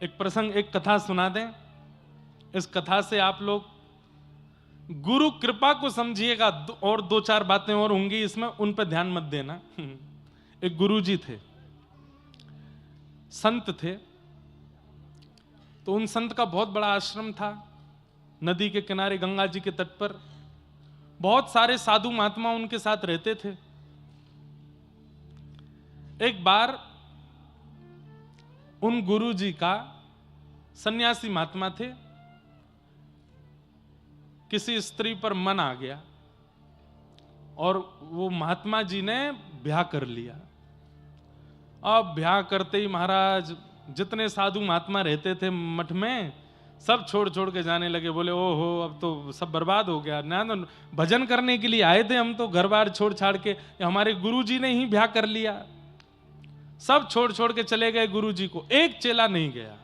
एक प्रसंग, एक कथा सुना दें। इस कथा से आप लोग गुरु कृपा को समझिएगा, और दो चार बातें और होंगी इसमें, उन पर ध्यान मत देना। एक गुरुजी थे, संत थे। तो उन संत का बहुत बड़ा आश्रम था, नदी के किनारे गंगा जी के तट पर। बहुत सारे साधु महात्मा उनके साथ रहते थे। एक बार उन गुरुजी का, सन्यासी महात्मा थे, किसी स्त्री पर मन आ गया और वो महात्मा जी ने ब्याह कर लिया। अब ब्याह करते ही महाराज जितने साधु महात्मा रहते थे मठ में, सब छोड़ छोड़ के जाने लगे। बोले ओहो, अब तो सब बर्बाद हो गया ना, तो भजन करने के लिए आए थे हम, तो घर बार छोड़ छाड़ के हमारे गुरुजी ने ही ब्याह कर लिया। सब छोड़ छोड़ के चले गए गुरुजी को, एक चेला नहीं गया।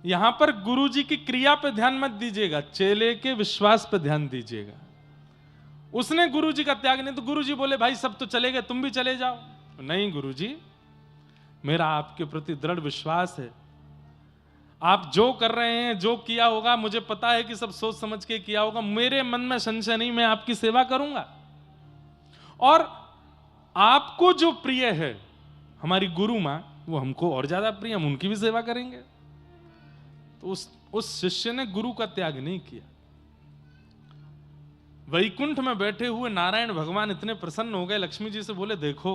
यहां पर गुरुजी की क्रिया पे ध्यान मत दीजिएगा, चेले के विश्वास पे ध्यान दीजिएगा। उसने गुरुजी का त्याग नहीं, तो गुरुजी बोले भाई सब तो चले गए, तुम भी चले जाओ। नहीं गुरुजी, मेरा आपके प्रति दृढ़ विश्वास है, आप जो कर रहे हैं, जो किया होगा, मुझे पता है कि सब सोच समझ के किया होगा, मेरे मन में संशय नहीं, मैं आपकी सेवा करूंगा। और आपको जो प्रिय है, हमारी गुरु मां, वो हमको और ज्यादा प्रिय, हम उनकी भी सेवा करेंगे। तो उस शिष्य ने गुरु का त्याग नहीं किया। वैकुंठ में बैठे हुए नारायण भगवान इतने प्रसन्न हो गए, लक्ष्मी जी से बोले देखो,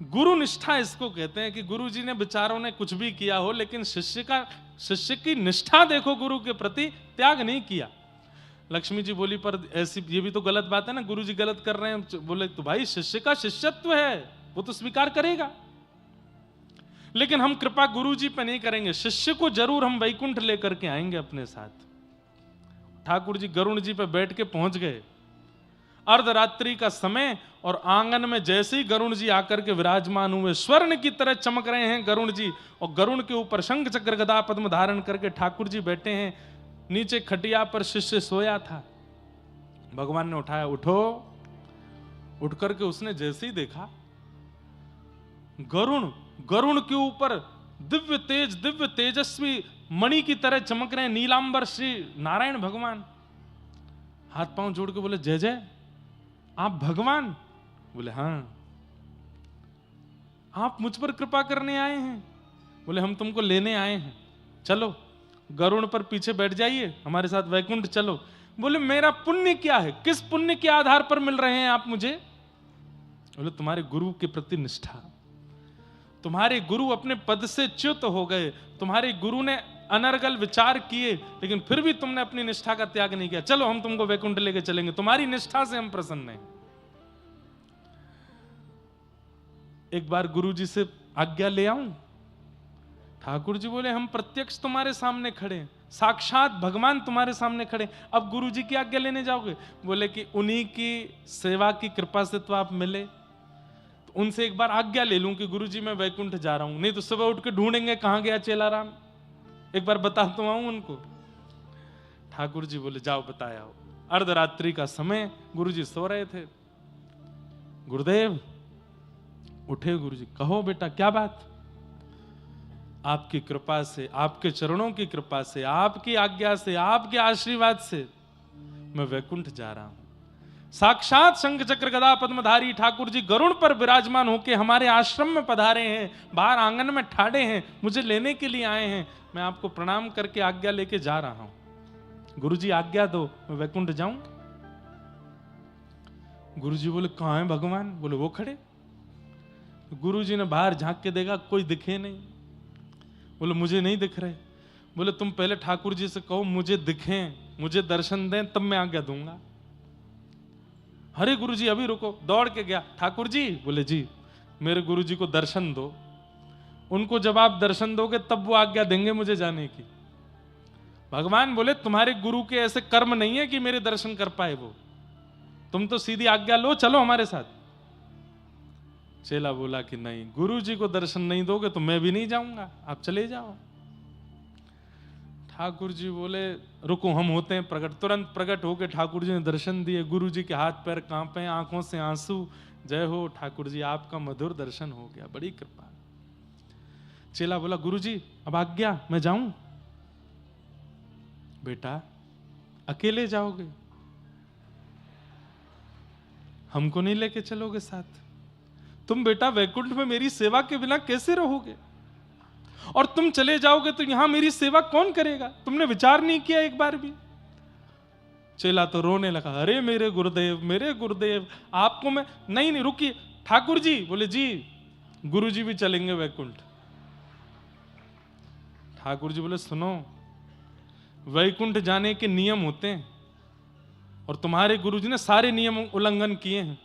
गुरु निष्ठा इसको कहते हैं कि गुरु जी ने बेचारों ने कुछ भी किया हो, लेकिन शिष्य की निष्ठा देखो, गुरु के प्रति त्याग नहीं किया। लक्ष्मी जी बोली पर ऐसी, ये भी तो गलत बात है ना, गुरु जी गलत कर रहे हैं। बोले तो भाई शिष्य का शिष्यत्व है, वो तो स्वीकार करेगा, लेकिन हम कृपा गुरु जी पे नहीं करेंगे। शिष्य को जरूर हम वैकुंठ लेकर के आएंगे अपने साथ। ठाकुर जी गरुण जी पे बैठ के पहुंच गए, अर्धरात्रि का समय, और आंगन में जैसे ही गरुण जी आकर के विराजमान हुए, स्वर्ण की तरह चमक रहे हैं गरुण जी, और गरुण के ऊपर शंख चक्र गदा पद्म धारण करके ठाकुर जी बैठे हैं। नीचे खटिया पर शिष्य सोया था। भगवान ने उठाया, उठो। उठ करके उसने जैसे ही देखा, गरुण के ऊपर दिव्य तेजस्वी मणि की तरह चमक रहे हैं नीलांबर श्री नारायण भगवान। हाथ पांव जोड़ के बोले जय जय, आप भगवान? बोले हां। आप मुझ पर कृपा करने आए हैं? बोले हम तुमको लेने आए हैं, चलो गरुड़ पर पीछे बैठ जाइए, हमारे साथ वैकुंठ चलो। बोले मेरा पुण्य क्या है, किस पुण्य के आधार पर मिल रहे हैं आप मुझे? बोले तुम्हारे गुरु के प्रति निष्ठा। तुम्हारे गुरु अपने पद से च्युत हो गए, तुम्हारे गुरु ने अनर्गल विचार किए, लेकिन फिर भी तुमने अपनी निष्ठा का त्याग नहीं किया। चलो हम तुमको वैकुंठ लेके चलेंगे, तुम्हारी निष्ठा से हम प्रसन्न हैं। एक बार गुरु जी से आज्ञा ले आऊं? ठाकुर जी बोले हम प्रत्यक्ष तुम्हारे सामने खड़े, साक्षात भगवान तुम्हारे सामने खड़े, अब गुरु जी की आज्ञा लेने जाओगे? बोले कि उन्हीं की सेवा की कृपा से तो आप मिले, तो उनसे एक बार आज्ञा ले लूं कि गुरु जी मैं वैकुंठ जा रहा हूं, नहीं तो सुबह उठ के ढूंढेंगे कहां गया चेलाराम, एक बार बता तो आऊं उनको। ठाकुर जी बोले जाओ बताया हो। अर्धरात्रि का समय, गुरु जी सो रहे थे। गुरुदेव उठे, गुरु जी कहो बेटा क्या बात? आपकी कृपा से, आपके चरणों की कृपा से, आपकी आज्ञा से, आपके आशीर्वाद से मैं वैकुंठ जा रहा हूं। साक्षात शंख चक्र गदा पद्मधारी ठाकुर जी गरुड़ पर विराजमान होकर हमारे आश्रम में पधारे हैं, बाहर आंगन में ठाड़े हैं, मुझे लेने के लिए आए हैं। मैं आपको प्रणाम करके आज्ञा लेके जा रहा हूं। गुरु जी आज्ञा दो, मैं वैकुंठ जाऊं। गुरु जी बोले कहां है भगवान? बोले वो खड़े। गुरु जी ने बाहर झांक के देखा, कोई दिखे नहीं। बोले मुझे नहीं दिख रहे। बोले तुम पहले ठाकुर जी से कहो मुझे दिखें, मुझे दर्शन दें, तब मैं आज्ञा दूंगा। अरे गुरु जी अभी रुको। दौड़ के गया, ठाकुर जी? बोले जी मेरे गुरु जी को दर्शन दो, उनको जब आप दर्शन दोगे तब वो आज्ञा देंगे मुझे जाने की। भगवान बोले तुम्हारे गुरु के ऐसे कर्म नहीं है कि मेरे दर्शन कर पाए वो, तुम तो सीधी आज्ञा लो, चलो हमारे साथ। चेला बोला कि नहीं, गुरु जी को दर्शन नहीं दोगे तो मैं भी नहीं जाऊंगा, आप चले जाओ। ठाकुर जी बोले रुको हम होते हैं प्रकट। तुरंत प्रकट होकर ठाकुर जी ने दर्शन दिए। गुरु जी के हाथ पैर कांपे, आंखों से आंसू। जय हो ठाकुर जी, आपका मधुर दर्शन हो गया, बड़ी कृपा। चेला बोला गुरुजी अब आज्ञा, मैं जाऊं? बेटा अकेले जाओगे, हमको नहीं लेके चलोगे साथ? तुम बेटा वैकुंठ में मेरी सेवा के बिना कैसे रहोगे? और तुम चले जाओगे तो यहां मेरी सेवा कौन करेगा? तुमने विचार नहीं किया एक बार भी? चेला तो रोने लगा, अरे मेरे गुरुदेव आपको मैं नहीं रुकिए ठाकुर जी। बोले जी गुरुजी भी चलेंगे वैकुंठ। ठाकुर जी बोले सुनो, वैकुंठ जाने के नियम होते हैं और तुम्हारे गुरुजी ने सारे नियम उल्लंघन किए हैं।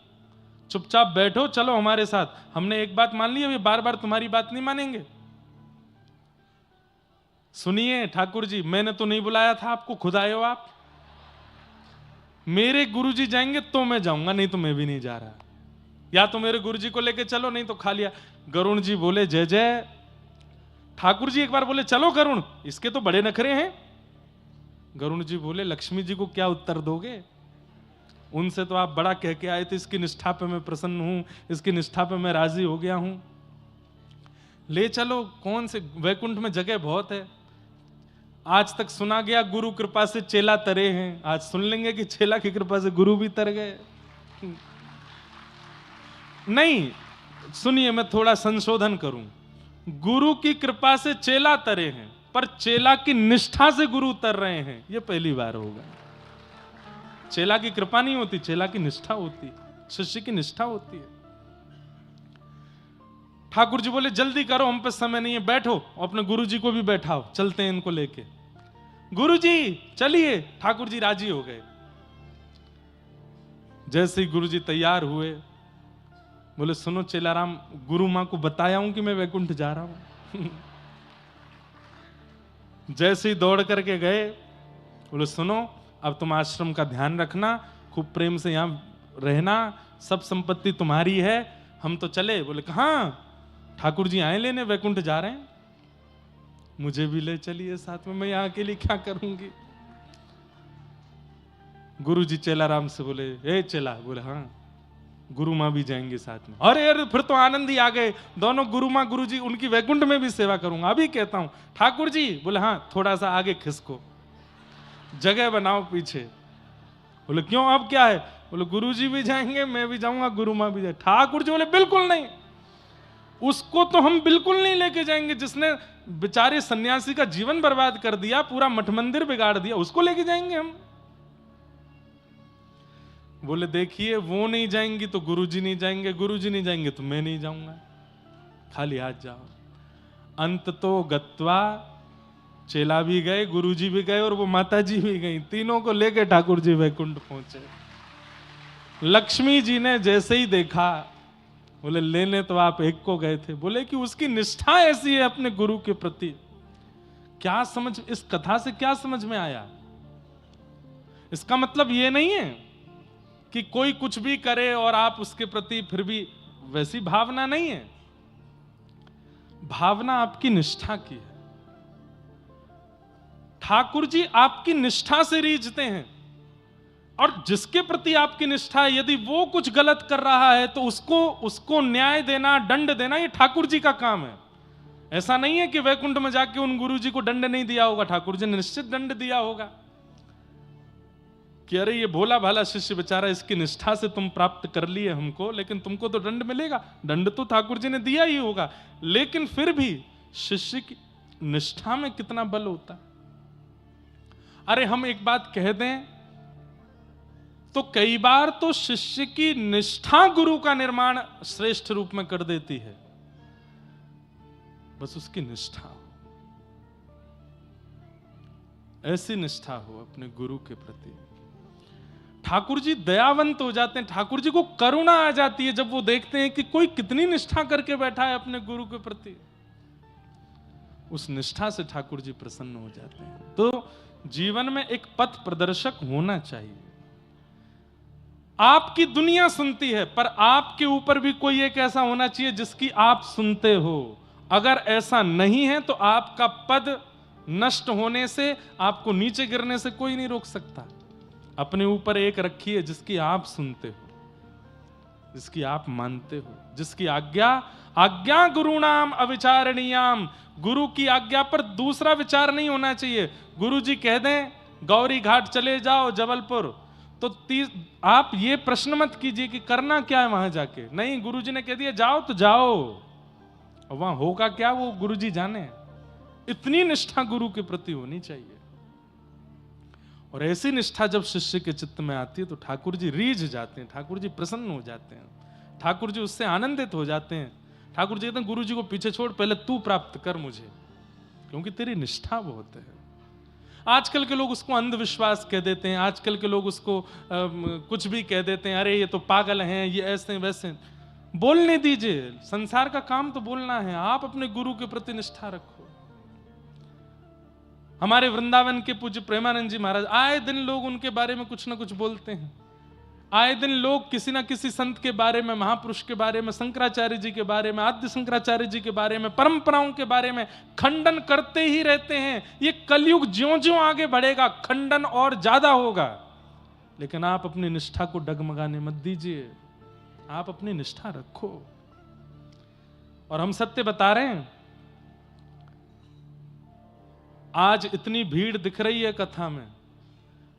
चुपचाप बैठो, चलो हमारे साथ। हमने एक बात मान ली, अभी बार बार तुम्हारी बात नहीं मानेंगे। सुनिए ठाकुर जी, मैंने तो नहीं बुलाया था आपको, खुद आए हो आप। मेरे गुरुजी जाएंगे तो मैं जाऊंगा, नहीं तो मैं भी नहीं जा रहा। या तो मेरे गुरुजी को लेके चलो, नहीं तो खा लिया। गरुण जी बोले जय जय। ठाकुर जी एक बार बोले चलो गरुण, इसके तो बड़े नखरे हैं। गरुण जी बोले लक्ष्मी जी को क्या उत्तर दोगे? उनसे तो आप बड़ा कह के आए थे, इसकी निष्ठा पे मैं प्रसन्न हूं, इसकी निष्ठा पे मैं राजी हो गया हूं। ले चलो, कौन से वैकुंठ में जगह बहुत है। आज तक सुना गया गुरु कृपा से चेला तरे हैं, आज सुन लेंगे कि चेला की कृपा से गुरु भी तर गए। नहीं, सुनिए मैं थोड़ा संशोधन करूं। गुरु की कृपा से चेला तरे हैं, पर चेला की निष्ठा से गुरु उतर रहे हैं, यह पहली बार होगा। चेला की कृपा नहीं होती, चेला की निष्ठा होती, शिष्य की निष्ठा होती है। ठाकुर जी बोले जल्दी करो, हम पे समय नहीं है, बैठो। अपने गुरु जी को भी बैठाओ, चलते हैं इनको लेके। गुरु जी चलिए। ठाकुर जी राजी हो गए। जैसे ही गुरु जी तैयार हुए, बोले सुनो चेलाराम, गुरु मां को बताया हूं कि मैं वैकुंठ जा रहा हूं। जैसे ही दौड़ करके गए, बोले सुनो अब तुम आश्रम का ध्यान रखना, खूब प्रेम से यहां रहना, सब संपत्ति तुम्हारी है, हम तो चले। बोले कहां? ठाकुर जी आए लेने, वैकुंठ जा रहे हैं। मुझे भी ले चलिए साथ में, मैं यहां के लिए क्या करूंगी। गुरु जी चेलाराम से बोले ए चेला। बोले हाँ। गुरु मां भी जाएंगे साथ में। अरे अरे फिर तो आनंद ही आ गए दोनों। गुरु मां गुरु जी, उनकी वैकुंठ में भी सेवा करूंगा, अभी कहता हूं। ठाकुर जी बोले हाँ, थोड़ा सा आगे खिसको, जगह बनाओ पीछे। बोले क्यों, अब क्या है? बोले गुरु जी भी जाएंगे, मैं भी जाऊंगा, गुरु मां भी जाए। ठाकुर जी बोले बिल्कुल नहीं, उसको तो हम बिल्कुल नहीं लेके जाएंगे, जिसने बेचारे सन्यासी का जीवन बर्बाद कर दिया, पूरा मठ मंदिर बिगाड़ दिया, उसको लेके जाएंगे हम? बोले देखिए, वो नहीं जाएंगी तो गुरुजी नहीं जाएंगे, गुरुजी नहीं जाएंगे तो मैं नहीं जाऊंगा, खाली हाथ जाओ। अंत तो गत्वा, चेला भी गए, गुरुजी भी गए और वो माता जी भी गई, तीनों को लेके ठाकुर जी वैकुंठ पहुंचे। लक्ष्मी जी ने जैसे ही देखा, बोले लेने तो आप एक को गए थे। बोले कि उसकी निष्ठा ऐसी है अपने गुरु के प्रति। क्या समझ, इस कथा से क्या समझ में आया? इसका मतलब ये नहीं है कि कोई कुछ भी करे और आप उसके प्रति फिर भी वैसी भावना नहीं है। भावना आपकी निष्ठा की है। ठाकुर जी आपकी निष्ठा से रीझते हैं, और जिसके प्रति आपकी निष्ठा है, यदि वो कुछ गलत कर रहा है तो उसको न्याय देना, दंड देना, ये ठाकुर जी का काम है। ऐसा नहीं है कि वैकुंठ में जाके उन गुरु जी को दंड नहीं दिया होगा, ठाकुर जी ने निश्चित दंड दिया होगा कि अरे ये भोला भाला शिष्य बेचारा, इसकी निष्ठा से तुम प्राप्त कर लिए हमको, लेकिन तुमको तो दंड मिलेगा। दंड तो ठाकुर जी ने दिया ही होगा, लेकिन फिर भी शिष्य की निष्ठा में कितना बल होता। अरे हम एक बात कह दें तो कई बार तो शिष्य की निष्ठा गुरु का निर्माण श्रेष्ठ रूप में कर देती है, बस उसकी निष्ठा हो, ऐसी निष्ठा हो अपने गुरु के प्रति। ठाकुर जी दयावंत हो जाते हैं, ठाकुर जी को करुणा आ जाती है जब वो देखते हैं कि कोई कितनी निष्ठा करके बैठा है अपने गुरु के प्रति। उस निष्ठा से ठाकुर जी प्रसन्न हो जाते हैं। तो जीवन में एक पथ प्रदर्शक होना चाहिए। आपकी दुनिया सुनती है, पर आपके ऊपर भी कोई एक ऐसा होना चाहिए जिसकी आप सुनते हो। अगर ऐसा नहीं है तो आपका पद नष्ट होने से, आपको नीचे गिरने से कोई नहीं रोक सकता। अपने ऊपर एक रखिए जिसकी आप सुनते हो, जिसकी आप मानते हो, जिसकी आज्ञा गुरुणाम अविचारणीयाम गुरु की आज्ञा पर दूसरा विचार नहीं होना चाहिए। गुरु जी कह दें गौरी घाट चले जाओ जबलपुर, तो आप ये प्रश्न मत कीजिए कि करना क्या है वहां जाके। नहीं, गुरु जी ने कह दिया जाओ तो जाओ, वहां होगा क्या वो गुरु जी जाने। इतनी निष्ठा गुरु के प्रति होनी चाहिए। और ऐसी निष्ठा जब शिष्य के चित्त में आती है तो ठाकुर जी रीझ जाते हैं, ठाकुर जी प्रसन्न हो जाते हैं, ठाकुर जी उससे आनंदित हो जाते हैं। ठाकुर जी कहते हैं गुरु जी को पीछे छोड़, पहले तू प्राप्त कर मुझे, क्योंकि तेरी निष्ठा बहुत है। आजकल के लोग उसको अंधविश्वास कह देते हैं, आजकल के लोग उसको कुछ भी कह देते हैं, अरे ये तो पागल हैं, ये ऐसे वैसे। बोलने दीजिए, संसार का काम तो बोलना है। आप अपने गुरु के प्रति निष्ठा रखो। हमारे वृंदावन के पूज्य प्रेमानंद जी महाराज, आए दिन लोग उनके बारे में कुछ ना कुछ बोलते हैं। आए दिन लोग किसी ना किसी संत के बारे में, महापुरुष के बारे में, शंकराचार्य जी के बारे में, आद्य शंकराचार्य जी के बारे में, परंपराओं के बारे में खंडन करते ही रहते हैं। ये कलयुग ज्यों-ज्यों आगे बढ़ेगा खंडन और ज्यादा होगा। लेकिन आप अपनी निष्ठा को डगमगाने मत दीजिए, आप अपनी निष्ठा रखो। और हम सत्य बता रहे हैं, आज इतनी भीड़ दिख रही है कथा में,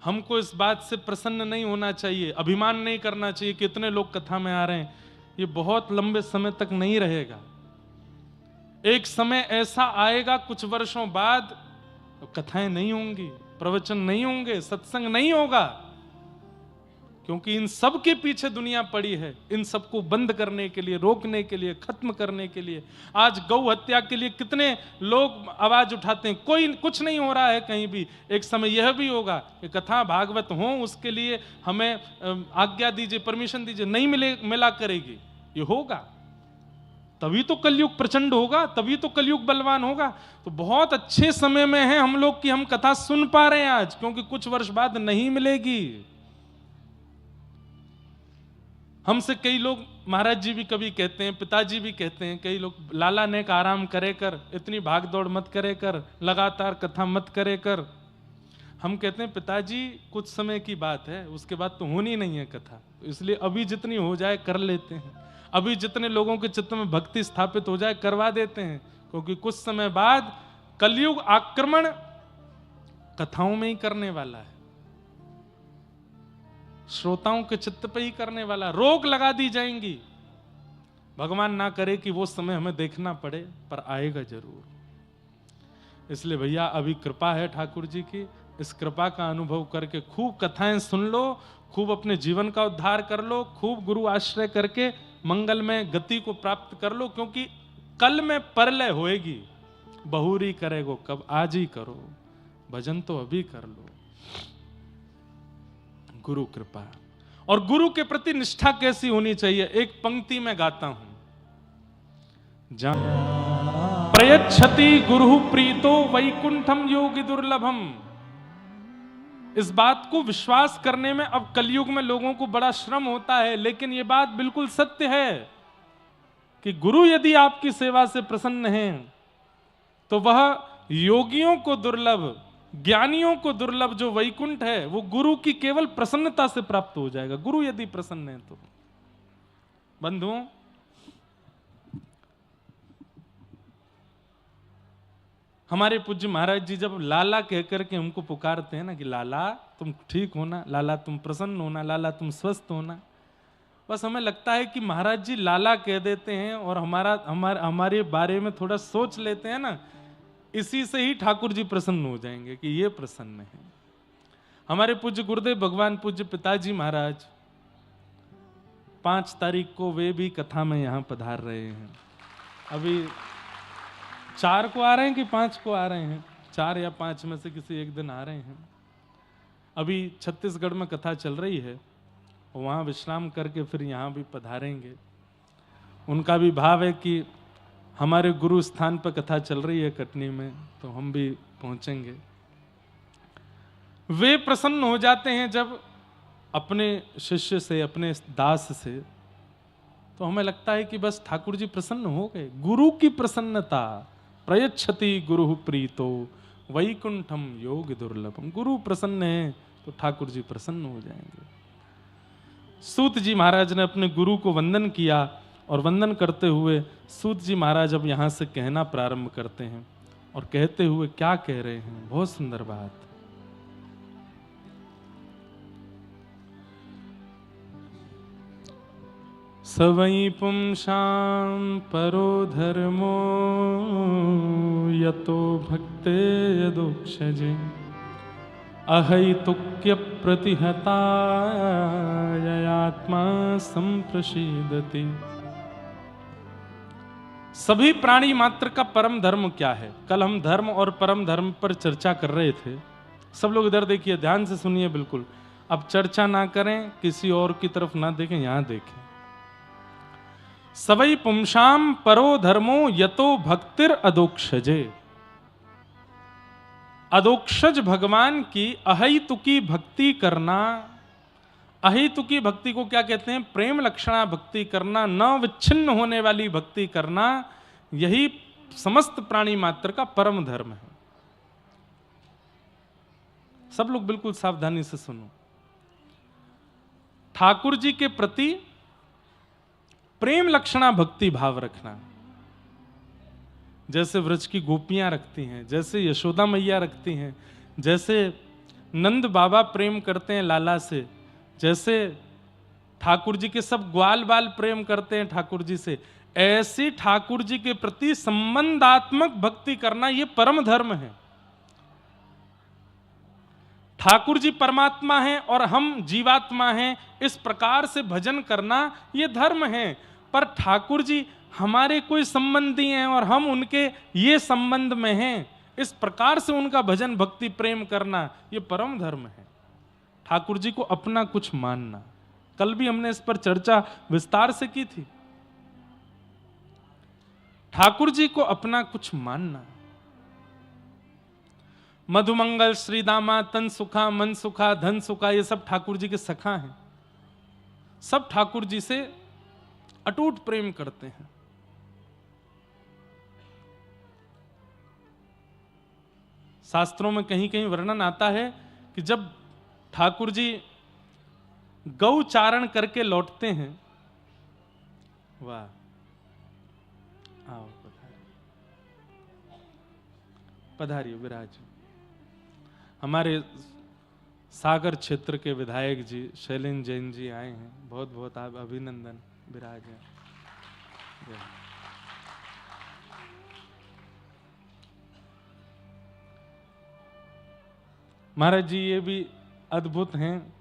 हमको इस बात से प्रसन्न नहीं होना चाहिए, अभिमान नहीं करना चाहिए कि इतने लोग कथा में आ रहे हैं। ये बहुत लंबे समय तक नहीं रहेगा। एक समय ऐसा आएगा कुछ वर्षों बाद, तो कथाएं नहीं होंगी, प्रवचन नहीं होंगे, सत्संग नहीं होगा, क्योंकि इन सब के पीछे दुनिया पड़ी है, इन सबको बंद करने के लिए, रोकने के लिए, खत्म करने के लिए। आज गौ हत्या के लिए कितने लोग आवाज उठाते हैं, कोई कुछ नहीं हो रहा है कहीं भी। एक समय यह भी होगा कि कथा भागवत हो, उसके लिए हमें आज्ञा दीजिए, परमिशन दीजिए, नहीं मिला करेगी। ये होगा तभी तो कलयुग प्रचंड होगा, तभी तो कलयुग बलवान होगा। तो बहुत अच्छे समय में है हम लोग कि हम कथा सुन पा रहे हैं आज, क्योंकि कुछ वर्ष बाद नहीं मिलेगी। हमसे कई लोग, महाराज जी भी कभी कहते हैं, पिताजी भी कहते हैं, कई लोग, लाला ने का आराम करे कर, इतनी भाग दौड़ मत करे कर, लगातार कथा मत करे कर। हम कहते हैं पिताजी कुछ समय की बात है, उसके बाद तो होनी नहीं है कथा, इसलिए अभी जितनी हो जाए कर लेते हैं, अभी जितने लोगों के चित्त में भक्ति स्थापित हो जाए करवा देते हैं, क्योंकि कुछ समय बाद कलयुग आक्रमण कथाओं में ही करने वाला है, श्रोताओं के चित्त पे ही करने वाला। रोक लगा दी जाएंगी। भगवान ना करे कि वो समय हमें देखना पड़े, पर आएगा जरूर। इसलिए भैया अभी कृपा है ठाकुर जी की, इस कृपा का अनुभव करके खूब कथाएं सुन लो, खूब अपने जीवन का उद्धार कर लो, खूब गुरु आश्रय करके मंगल में गति को प्राप्त कर लो, क्योंकि कल में परलय होएगी। बहुरी करेगो कब, आज ही करो, भजन तो अभी कर लो। गुरु कृपा। और गुरु के प्रति निष्ठा कैसी होनी चाहिए, एक पंक्ति में गाता हूं, प्रयच्छति गुरु प्रीतो वैकुंठम योगी दुर्लभम। इस बात को विश्वास करने में अब कलयुग में लोगों को बड़ा श्रम होता है, लेकिन यह बात बिल्कुल सत्य है कि गुरु यदि आपकी सेवा से प्रसन्न हैं तो वह योगियों को दुर्लभ, ज्ञानियों को दुर्लभ जो वैकुंठ है वो गुरु की केवल प्रसन्नता से प्राप्त हो जाएगा। गुरु यदि प्रसन्न है तो। बंधुओं, हमारे पूज्य महाराज जी जब लाला कहकर के हमको पुकारते हैं ना कि लाला तुम ठीक होना, लाला तुम प्रसन्न होना, लाला तुम स्वस्थ होना, बस हमें लगता है कि महाराज जी लाला कह देते हैं और हमारे बारे में थोड़ा सोच लेते हैं ना, इसी से ही ठाकुर जी प्रसन्न हो जाएंगे कि ये प्रसन्न है। हमारे पूज्य गुरुदेव भगवान पूज्य पिताजी महाराज 5 तारीख को वे भी कथा में यहां पधार रहे हैं। अभी 4 को आ रहे हैं कि 5 को आ रहे हैं, 4 या 5 में से किसी एक दिन आ रहे हैं। अभी छत्तीसगढ़ में कथा चल रही है, वहां विश्राम करके फिर यहां भी पधारेंगे। उनका भी भाव है कि हमारे गुरु स्थान पर कथा चल रही है कटनी में, तो हम भी पहुंचेंगे। वे प्रसन्न हो जाते हैं जब अपने शिष्य से, अपने दास से, तो हमें लगता है कि बस ठाकुर जी प्रसन्न हो गए। गुरु की प्रसन्नता, प्रयच्छति गुरु प्रीतो वैकुंठम योग दुर्लभम। गुरु प्रसन्न है तो ठाकुर जी प्रसन्न हो जाएंगे। सूत जी महाराज ने अपने गुरु को वंदन किया और वंदन करते हुए सूत जी महाराज अब यहाँ से कहना प्रारंभ करते हैं। और कहते हुए क्या कह रहे हैं, बहुत सुंदर बात। सवै पुंसां परो धर्मो यतो भक्ते यदोक्षजे अहैतुक्य प्रतिहताय आत्मा संप्रसीदति। सभी प्राणी मात्र का परम धर्म क्या है? कल हम धर्म और परम धर्म पर चर्चा कर रहे थे। सब लोग इधर देखिए, ध्यान से सुनिए बिल्कुल। अब चर्चा ना करें, किसी और की तरफ ना देखें, यहां देखें। सवै पुंसां परो धर्मो यतो भक्तिर अदोक्षजे। अदोक्षज भगवान की अहैतुकी भक्ति करना। अहैतुकी भक्ति को क्या कहते हैं? प्रेम लक्षणा भक्ति करना, न विच्छिन्न होने वाली भक्ति करना, यही समस्त प्राणी मात्र का परम धर्म है। सब लोग बिल्कुल सावधानी से सुनो। ठाकुर जी के प्रति प्रेम लक्षणा भक्ति भाव रखना, जैसे व्रज की गोपियां रखती हैं, जैसे यशोदा मैया रखती हैं, जैसे नंद बाबा प्रेम करते हैं लाला से, जैसे ठाकुर जी के सब ग्वाल बाल प्रेम करते हैं ठाकुर जी से, ऐसी ठाकुर जी के प्रति संबंधात्मक भक्ति करना यह परम धर्म है। ठाकुर जी परमात्मा हैं और हम जीवात्मा हैं, इस प्रकार से भजन करना यह धर्म है। पर ठाकुर जी हमारे कोई संबंधी हैं और हम उनके ये संबंध में हैं, इस प्रकार से उनका भजन भक्ति प्रेम करना ये परम धर्म है। ठाकुर जी को अपना कुछ मानना, कल भी हमने इस पर चर्चा विस्तार से की थी। ठाकुर जी को अपना कुछ मानना। मधुमंगल, श्रीदामा, तन सुखा, मन सुखा, धन सुखा, ये सब ठाकुर जी के सखा हैं। सब ठाकुर जी से अटूट प्रेम करते हैं। शास्त्रों में कहीं कहीं वर्णन आता है कि जब ठाकुर जी गौ चारण करके लौटते हैं, वाह, आओ पधारिए विराज। हमारे सागर क्षेत्र के विधायक जी शैलेंद्र जैन जी आए हैं, बहुत बहुत आप अभिनंदन, विराज हैं। महाराज जी ये भी अद्भुत हैं।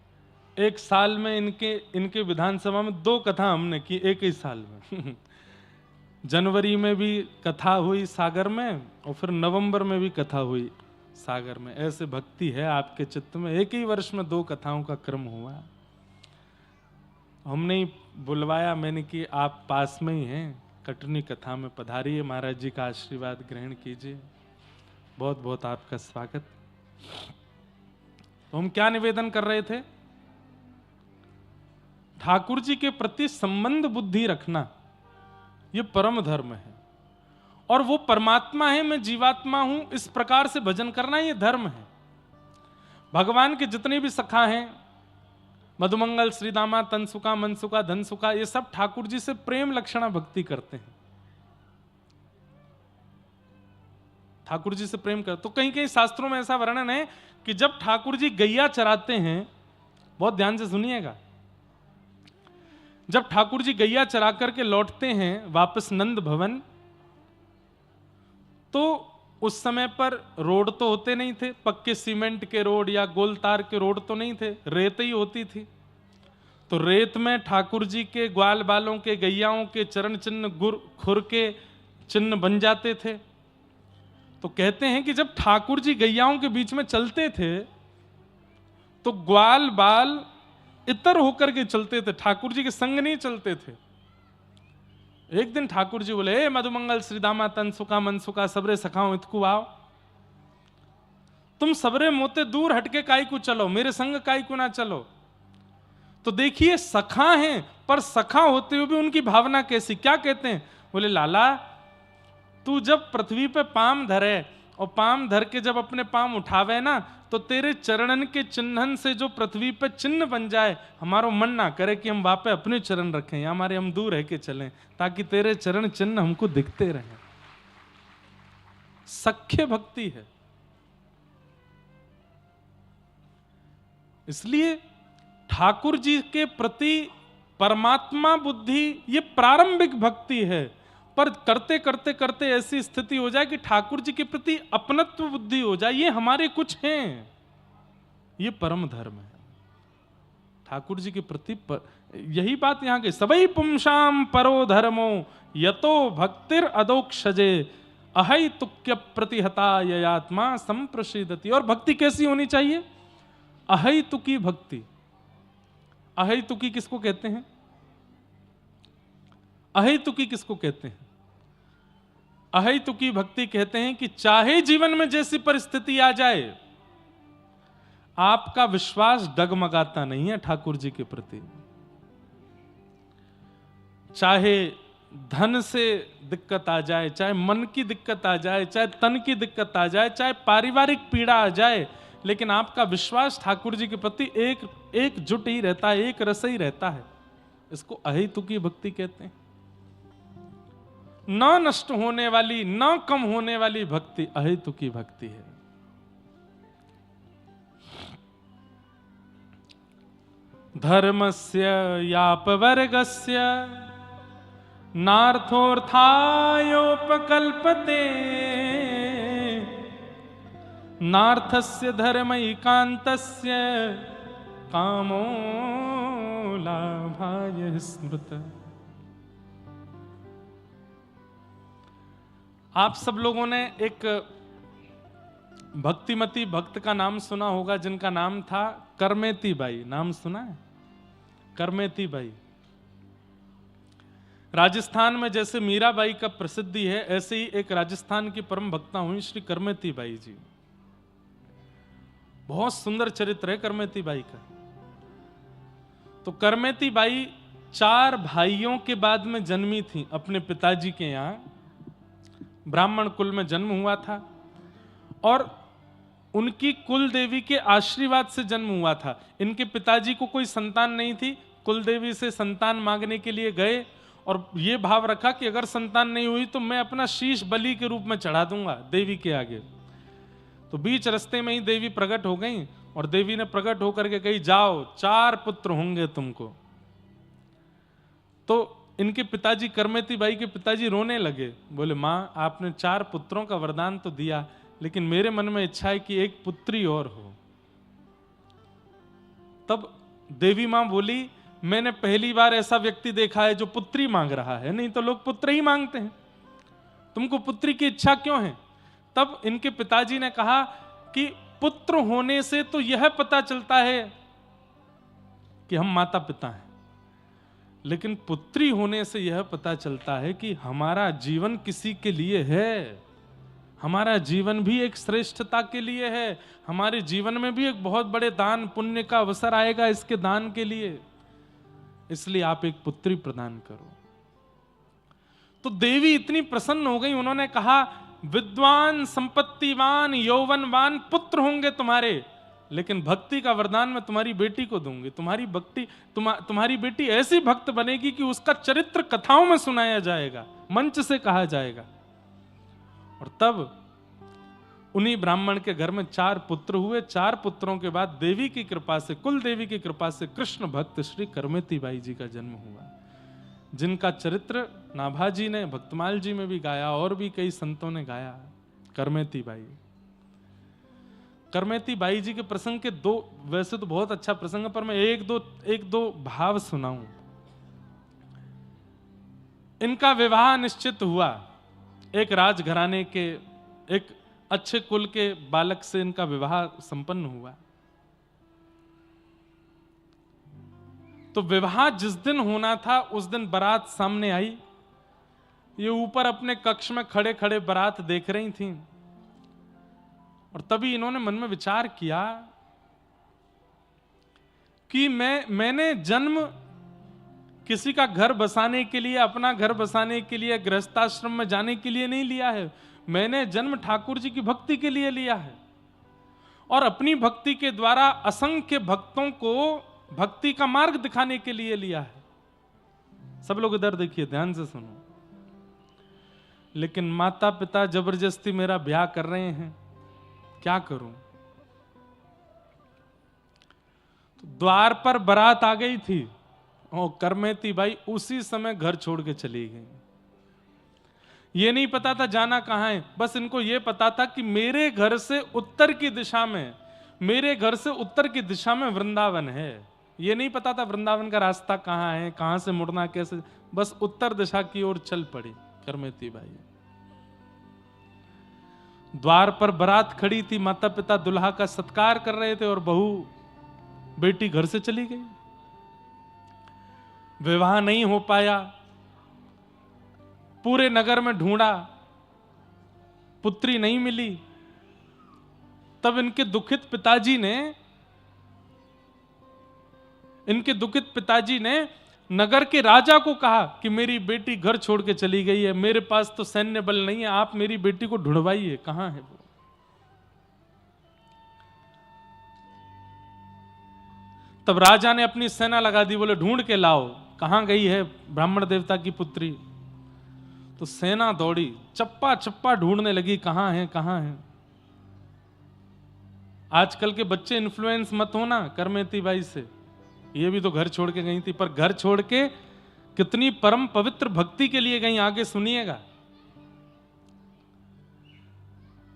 एक साल में इनके विधानसभा में 2 कथा हमने की, एक ही साल में। जनवरी में भी कथा हुई सागर में और फिर नवंबर में भी कथा हुई सागर में। ऐसे भक्ति है आपके चित्त में, एक ही वर्ष में 2 कथाओं का क्रम हुआ। हमने ही बुलवाया, मैंने कि आप पास में ही हैं, कटनी कथा में पधारिए, महाराज जी का आशीर्वाद ग्रहण कीजिए। बहुत बहुत आपका स्वागत। तो हम क्या निवेदन कर रहे थे? ठाकुर जी के प्रति संबंध बुद्धि रखना यह परम धर्म है। और वो परमात्मा है, मैं जीवात्मा हूं, इस प्रकार से भजन करना यह धर्म है। भगवान के जितने भी सखा हैं, मधुमंगल, श्रीदामा, तनसुका, मनसुका, धनसुका, ये सब ठाकुर जी से प्रेम लक्षणा भक्ति करते हैं। ठाकुर जी से प्रेम कर। तो कहीं कहीं शास्त्रों में ऐसा वर्णन है कि जब ठाकुर जी गैया चराते हैं, बहुत ध्यान से सुनिएगा, जब ठाकुर जी गैया चरा करके लौटते हैं वापस नंद भवन, तो उस समय पर रोड तो होते नहीं थे, पक्के सीमेंट के रोड या गोल तार के रोड तो नहीं थे, रेत ही होती थी। तो रेत में ठाकुर जी के ग्वाल बालों के, गैयाओं के चरण चिन्ह, खुर के चिन्ह बन जाते थे। तो कहते हैं कि जब ठाकुर जी गैयाओं के बीच में चलते थे तो ग्वाल बाल इतर होकर के चलते थे, ठाकुर जी के संग नहीं चलते थे। एक दिन ठाकुर जी बोले, ए मधुमंगल, श्रीदामा, तनसुका, मनसुका, सबरे सखाओ इतकु आओ, तुम सबरे मोते दूर हटके काई को चलो, मेरे संग काई को ना चलो। तो देखिए सखा हैं, पर सखा होते हुए भी उनकी भावना कैसी, क्या कहते हैं? बोले लाला, तू जब पृथ्वी पे पांव धरे और पाम धर के जब अपने पाम उठावे ना, तो तेरे चरणन के चिन्हन से जो पृथ्वी पे चिन्ह बन जाए, हमारो मन ना करे कि हम वापे अपने चरण रखें या हमारे हम दूर रह के चलें, ताकि तेरे चरण चिन्ह हमको दिखते रहें। सख्य भक्ति है। इसलिए ठाकुर जी के प्रति परमात्मा बुद्धि ये प्रारंभिक भक्ति है, पर करते करते करते ऐसी स्थिति हो जाए कि ठाकुर जी के प्रति अपनत्व बुद्धि हो जाए, ये हमारे कुछ हैं, ये परम धर्म है ठाकुर जी के प्रति। यही बात यहां की, सबई पुंसाम परो धर्मो यतो भक्तिर अदोक्षजे अहै तुक्य प्रतिहता ययात्मा संप्रसिदति। और भक्ति कैसी होनी चाहिए? अहैतुकी भक्ति। अहैतुकी किसको कहते हैं? अहैतुकी किसको कहते हैं? अहैतुकी भक्ति कहते हैं कि चाहे जीवन में जैसी परिस्थिति आ जाए, आपका विश्वास डगमगाता नहीं है ठाकुर जी के प्रति। चाहे धन से दिक्कत आ जाए, चाहे मन की दिक्कत आ जाए, चाहे तन की दिक्कत आ जाए, चाहे पारिवारिक पीड़ा आ जाए, लेकिन आपका विश्वास ठाकुर जी के प्रति एकजुट ही रहता है, एक रस ही रहता है। इसको अहेतुकी भक्ति कहते हैं। न नष्ट होने वाली, न कम होने वाली भक्ति अहेतुकी भक्ति है। धर्मस्य यापवर्गस्य नार्थोऽर्थायोपकल्पते नार्थस्य धर्मैकान्तस्य कामो लाभाय स्मृत। आप सब लोगों ने एक भक्तिमती भक्त का नाम सुना होगा, जिनका नाम था करमेती बाई। नाम सुना है? करमेती बाई। राजस्थान में जैसे मीराबाई का प्रसिद्धि है, ऐसे ही एक राजस्थान की परम भक्ता हुई श्री करमेती बाई जी। बहुत सुंदर चरित्र है करमेती बाई का। तो करमेती बाई 4 भाइयों के बाद में जन्मी थी अपने पिताजी के यहाँ। ब्राह्मण कुल में जन्म हुआ था और उनकी कुल देवी के आशीर्वाद से जन्म हुआ था। इनके पिताजी को कोई संतान नहीं थी, कुल देवी से संतान मांगने के लिए गए और ये भाव रखा कि अगर संतान नहीं हुई तो मैं अपना शीश बलि के रूप में चढ़ा दूंगा देवी के आगे। तो बीच रास्ते में ही देवी प्रकट हो गई और देवी ने प्रकट होकर के कही, जाओ 4 पुत्र होंगे तुमको। तो इनके पिताजी, करमेती बाई के पिताजी रोने लगे, बोले माँ आपने 4 पुत्रों का वरदान तो दिया, लेकिन मेरे मन में इच्छा है कि एक पुत्री और हो। तब देवी मां बोली, मैंने पहली बार ऐसा व्यक्ति देखा है जो पुत्री मांग रहा है, नहीं तो लोग पुत्र ही मांगते हैं, तुमको पुत्री की इच्छा क्यों है? तब इनके पिताजी ने कहा कि पुत्र होने से तो यह पता चलता है कि हम माता पिता हैं, लेकिन पुत्री होने से यह पता चलता है कि हमारा जीवन किसी के लिए है, हमारा जीवन भी एक श्रेष्ठता के लिए है, हमारे जीवन में भी एक बहुत बड़े दान पुण्य का अवसर आएगा इसके दान के लिए, इसलिए आप एक पुत्री प्रदान करो। तो देवी इतनी प्रसन्न हो गई, उन्होंने कहा विद्वान, संपत्तिवान, यौवनवान पुत्र होंगे तुम्हारे, लेकिन भक्ति का वरदान मैं तुम्हारी बेटी को दूंगी। तुम्हारी भक्ति, तुम्हारी बेटी ऐसी भक्त बनेगी कि उसका चरित्र कथाओं में सुनाया जाएगा, मंच से कहा जाएगा। और तब उन्हीं ब्राह्मण के घर में 4 पुत्र हुए। 4 पुत्रों के बाद देवी की कृपा से, कुल देवी की कृपा से कृष्ण भक्त श्री करमेती बाई जी का जन्म हुआ, जिनका चरित्र नाभाजी ने, भक्तमाल जी में भी गाया और भी कई संतों ने गाया। करमेती बाई, करमेती बाई जी के प्रसंग के 2, वैसे तो बहुत अच्छा प्रसंग है, पर मैं एक दो भाव सुनाऊं। इनका विवाह निश्चित हुआ, एक राजघराने के एक अच्छे कुल के बालक से इनका विवाह संपन्न हुआ। तो विवाह जिस दिन होना था उस दिन बारात सामने आई। ये ऊपर अपने कक्ष में खड़े खड़े बारात देख रही थीं और तभी इन्होंने मन में विचार किया कि मैंने जन्म किसी का घर बसाने के लिए, अपना घर बसाने के लिए, गृहस्थाश्रम में जाने के लिए नहीं लिया है। मैंने जन्म ठाकुर जी की भक्ति के लिए लिया है और अपनी भक्ति के द्वारा असंख्य भक्तों को भक्ति का मार्ग दिखाने के लिए लिया है। सब लोग इधर देखिए, ध्यान से सुनो। लेकिन माता पिता जबरदस्ती मेरा ब्याह कर रहे हैं, क्या करूं? तो द्वार पर बारात आ गई थी और करमेती बाई उसी समय घर छोड़ के चली गई। ये नहीं पता था जाना कहां है, बस इनको ये पता था कि मेरे घर से उत्तर की दिशा में, मेरे घर से उत्तर की दिशा में वृंदावन है। ये नहीं पता था वृंदावन का रास्ता कहां है, कहां से मुड़ना कैसे, बस उत्तर दिशा की ओर चल पड़ी करमेती बाई। द्वार पर बारात खड़ी थी, माता पिता दुल्हा का सत्कार कर रहे थे और बहू बेटी घर से चली गई। विवाह नहीं हो पाया, पूरे नगर में ढूंढा, पुत्री नहीं मिली। तब इनके दुखित पिताजी ने नगर के राजा को कहा कि मेरी बेटी घर छोड़ के चली गई है, मेरे पास तो सैन्य बल नहीं है, आप मेरी बेटी को ढूंढवाइए, कहां है वो। तब राजा ने अपनी सेना लगा दी, बोले ढूंढ के लाओ, कहां गई है ब्राह्मण देवता की पुत्री। तो सेना दौड़ी, चप्पा चप्पा ढूंढने लगी, कहां है कहां है। आजकल के बच्चे इन्फ्लुएंस मत होना करमेती बाई से, ये भी तो घर छोड़ के गई थी, पर घर छोड़ के कितनी परम पवित्र भक्ति के लिए गई, आगे सुनिएगा।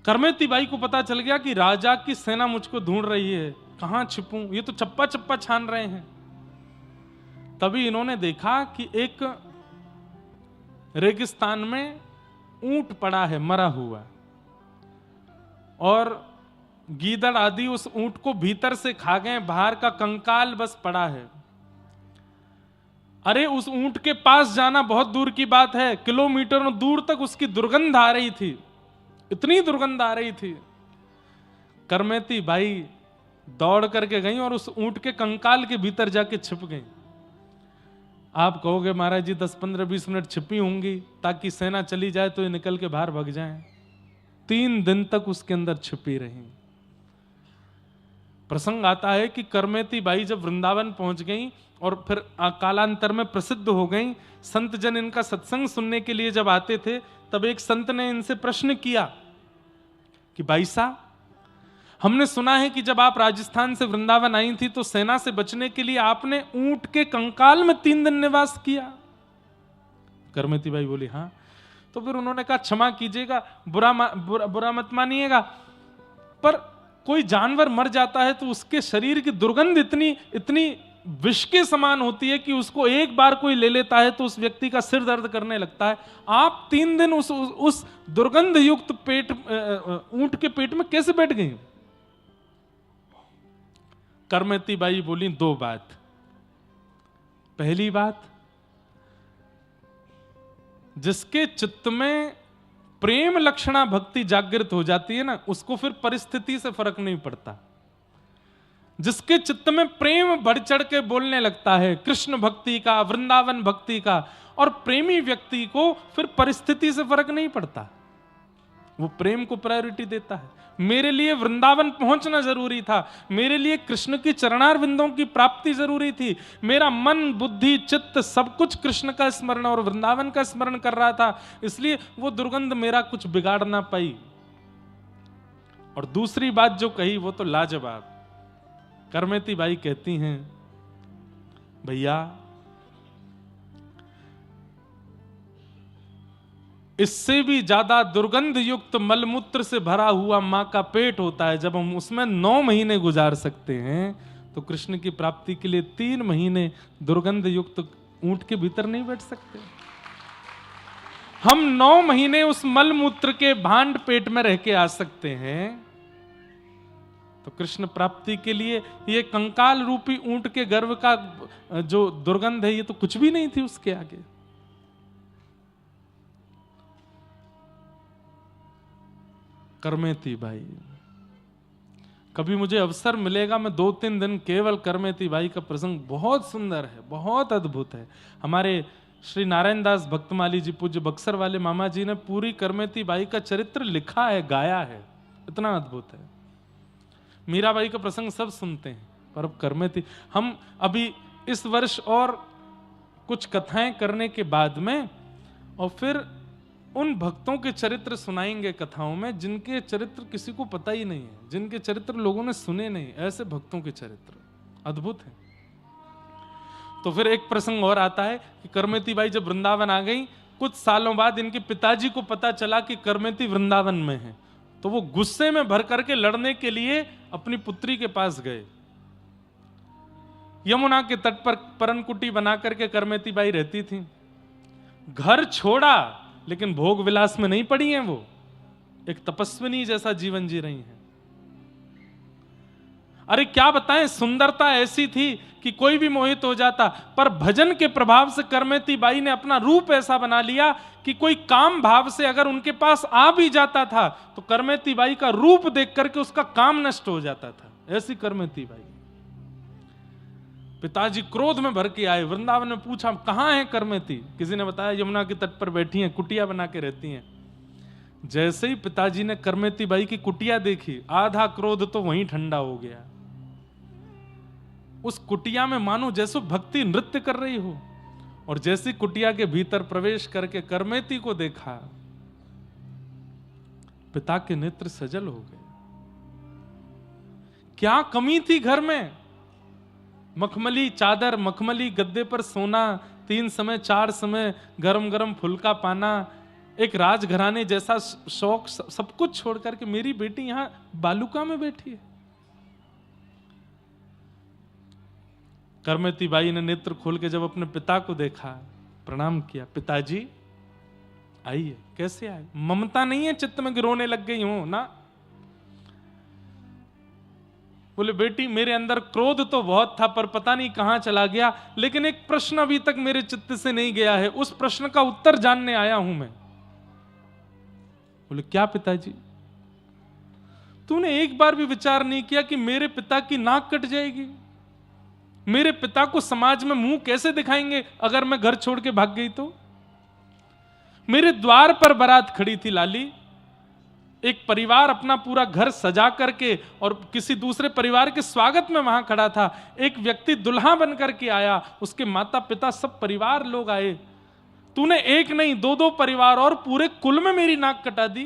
करमेती बाई को पता चल गया कि राजा की सेना मुझको ढूंढ रही है, कहां छिपूं, ये तो चप्पा चप्पा छान रहे हैं। तभी इन्होंने देखा कि एक रेगिस्तान में ऊंट पड़ा है मरा हुआ, और गीदड़ आदि उस ऊंट को भीतर से खा गए, बाहर का कंकाल बस पड़ा है। अरे उस ऊंट के पास जाना बहुत दूर की बात है, किलोमीटरों दूर तक उसकी दुर्गंध आ रही थी, इतनी दुर्गंध आ रही थी। करमेती बाई दौड़ करके गई और उस ऊंट के कंकाल के भीतर जाके छिप गई। आप कहोगे महाराज जी 10-15-20 मिनट छिपी होंगी ताकि सेना चली जाए तो ये निकल के बाहर भाग जाएं। 3 दिन तक उसके अंदर छिपी रही। प्रसंग आता है कि करमेती बाई जब वृंदावन पहुंच गई और फिर कालांतर में प्रसिद्ध हो गई, संत जन इनका सत्संग सुनने के लिए जब आते थे, तब एक संत ने इनसे प्रश्न किया कि बाई साहब, हमने सुना है कि जब आप राजस्थान से वृंदावन आई थी तो सेना से बचने के लिए आपने ऊंट के कंकाल में 3 दिन निवास किया। करमेती बाई बोली हाँ। तो फिर उन्होंने कहा क्षमा कीजिएगा, बुरा मत मानिएगा, पर कोई जानवर मर जाता है तो उसके शरीर की दुर्गंध इतनी विष के समान होती है कि उसको एक बार कोई ले लेता है तो उस व्यक्ति का सिर दर्द करने लगता है। आप 3 दिन उस दुर्गंध युक्त ऊंट के पेट में कैसे बैठ गई? करमेती बाई बोली 2 बात। पहली बात, जिसके चित्त में प्रेम लक्षणा भक्ति जागृत हो जाती है ना, उसको फिर परिस्थिति से फर्क नहीं पड़ता। जिसके चित्त में प्रेम बढ़ चढ़ के बोलने लगता है कृष्ण भक्ति का, वृंदावन भक्ति का, और प्रेमी व्यक्ति को फिर परिस्थिति से फर्क नहीं पड़ता, वो प्रेम को प्रायोरिटी देता है। मेरे लिए वृंदावन पहुंचना जरूरी था, मेरे लिए कृष्ण की चरणारविंदों की प्राप्ति जरूरी थी, मेरा मन बुद्धि चित्त सब कुछ कृष्ण का स्मरण और वृंदावन का स्मरण कर रहा था, इसलिए वो दुर्गंध मेरा कुछ बिगाड़ ना पाई। और दूसरी बात जो कही वो तो लाजवाब। करमेती बाई कहती हैं, भैया इससे भी ज्यादा दुर्गंध युक्त मलमूत्र से भरा हुआ मां का पेट होता है। जब हम उसमें 9 महीने गुजार सकते हैं तो कृष्ण की प्राप्ति के लिए 3 महीने दुर्गंध युक्त ऊंट के भीतर नहीं बैठ सकते। हम 9 महीने उस मलमूत्र के भांड पेट में रह के आ सकते हैं, तो कृष्ण प्राप्ति के लिए ये कंकाल रूपी ऊंट के गर्भ का जो दुर्गंध है ये तो कुछ भी नहीं थी उसके आगे। करमेती बाई कभी मुझे अवसर मिलेगा, मैं 2-3 दिन केवल करमेती बाई का प्रसंग, बहुत सुंदर है, बहुत अद्भुत है। हमारे श्री नारायण दास भक्तमाली जी, पूज्य बक्सर वाले मामा जी ने पूरी करमेती बाई का चरित्र लिखा है, गाया है, इतना अद्भुत है। मीराबाई का प्रसंग सब सुनते हैं, पर अब करमेती, हम अभी इस वर्ष और कुछ कथाएं करने के बाद में और फिर उन भक्तों के चरित्र सुनाएंगे कथाओं में जिनके चरित्र किसी को पता ही नहीं है, जिनके चरित्र लोगों ने सुने नहीं, ऐसे भक्तों के चरित्र अद्भुत हैं। तो फिर एक प्रसंग और आता है कि करमेती बाई जब वृंदावन आ गई, कुछ सालों बाद इनके पिताजी को पता चला कि करमेती वृंदावन में है, तो वो गुस्से में भर करके लड़ने के लिए अपनी पुत्री के पास गए। यमुना के तट पर परनकुटी बना करके करमेती बाई रहती थी। घर छोड़ा लेकिन भोग विलास में नहीं पड़ी हैं, वो एक तपस्विनी जैसा जीवन जी रही हैं। अरे क्या बताएं, सुंदरता ऐसी थी कि कोई भी मोहित हो जाता, पर भजन के प्रभाव से करमेती बाई ने अपना रूप ऐसा बना लिया कि कोई काम भाव से अगर उनके पास आ भी जाता था तो करमेती बाई का रूप देख करके उसका काम नष्ट हो जाता था। ऐसी करमेती बाई। पिताजी क्रोध में भर के आए, वृंदावन में पूछा कहां है करमेती, किसी ने बताया यमुना के तट पर बैठी हैं, कुटिया बना के रहती हैं। जैसे ही पिताजी ने करमेती बाई की कुटिया देखी, आधा क्रोध तो वहीं ठंडा हो गया। उस कुटिया में मानो जैसे भक्ति नृत्य कर रही हो, और जैसी कुटिया के भीतर प्रवेश करके करमेती को देखा, पिता के नेत्र सजल हो गए। क्या कमी थी घर में? मखमली चादर, मखमली गद्दे पर सोना, 3 समय 4 समय गरम गरम फुल्का पाना, एक राजघराने जैसा शौक, सब कुछ छोड़ करके मेरी बेटी यहां बालुका में बैठी है। करमेती बाई ने नेत्र खोल के जब अपने पिता को देखा, प्रणाम किया, पिताजी आइए। कैसे आए? ममता नहीं है चित्त में कि रोने लग गई हूं ना। बोले बेटी मेरे अंदर क्रोध तो बहुत था पर पता नहीं कहां चला गया, लेकिन एक प्रश्न अभी तक मेरे चित्त से नहीं गया है, उस प्रश्न का उत्तर जानने आया हूं मैं। बोले क्या पिताजी? तूने एक बार भी विचार नहीं किया कि मेरे पिता की नाक कट जाएगी, मेरे पिता को समाज में मुंह कैसे दिखाएंगे अगर मैं घर छोड़ के भाग गई तो? मेरे द्वार पर बारात खड़ी थी लाली, एक परिवार अपना पूरा घर सजा करके और किसी दूसरे परिवार के स्वागत में वहां खड़ा था। एक व्यक्ति दुल्हा बन करके आया, उसके माता पिता सब परिवार लोग आए। तूने एक नहीं 2-2 परिवार और पूरे कुल में मेरी नाक कटा दी।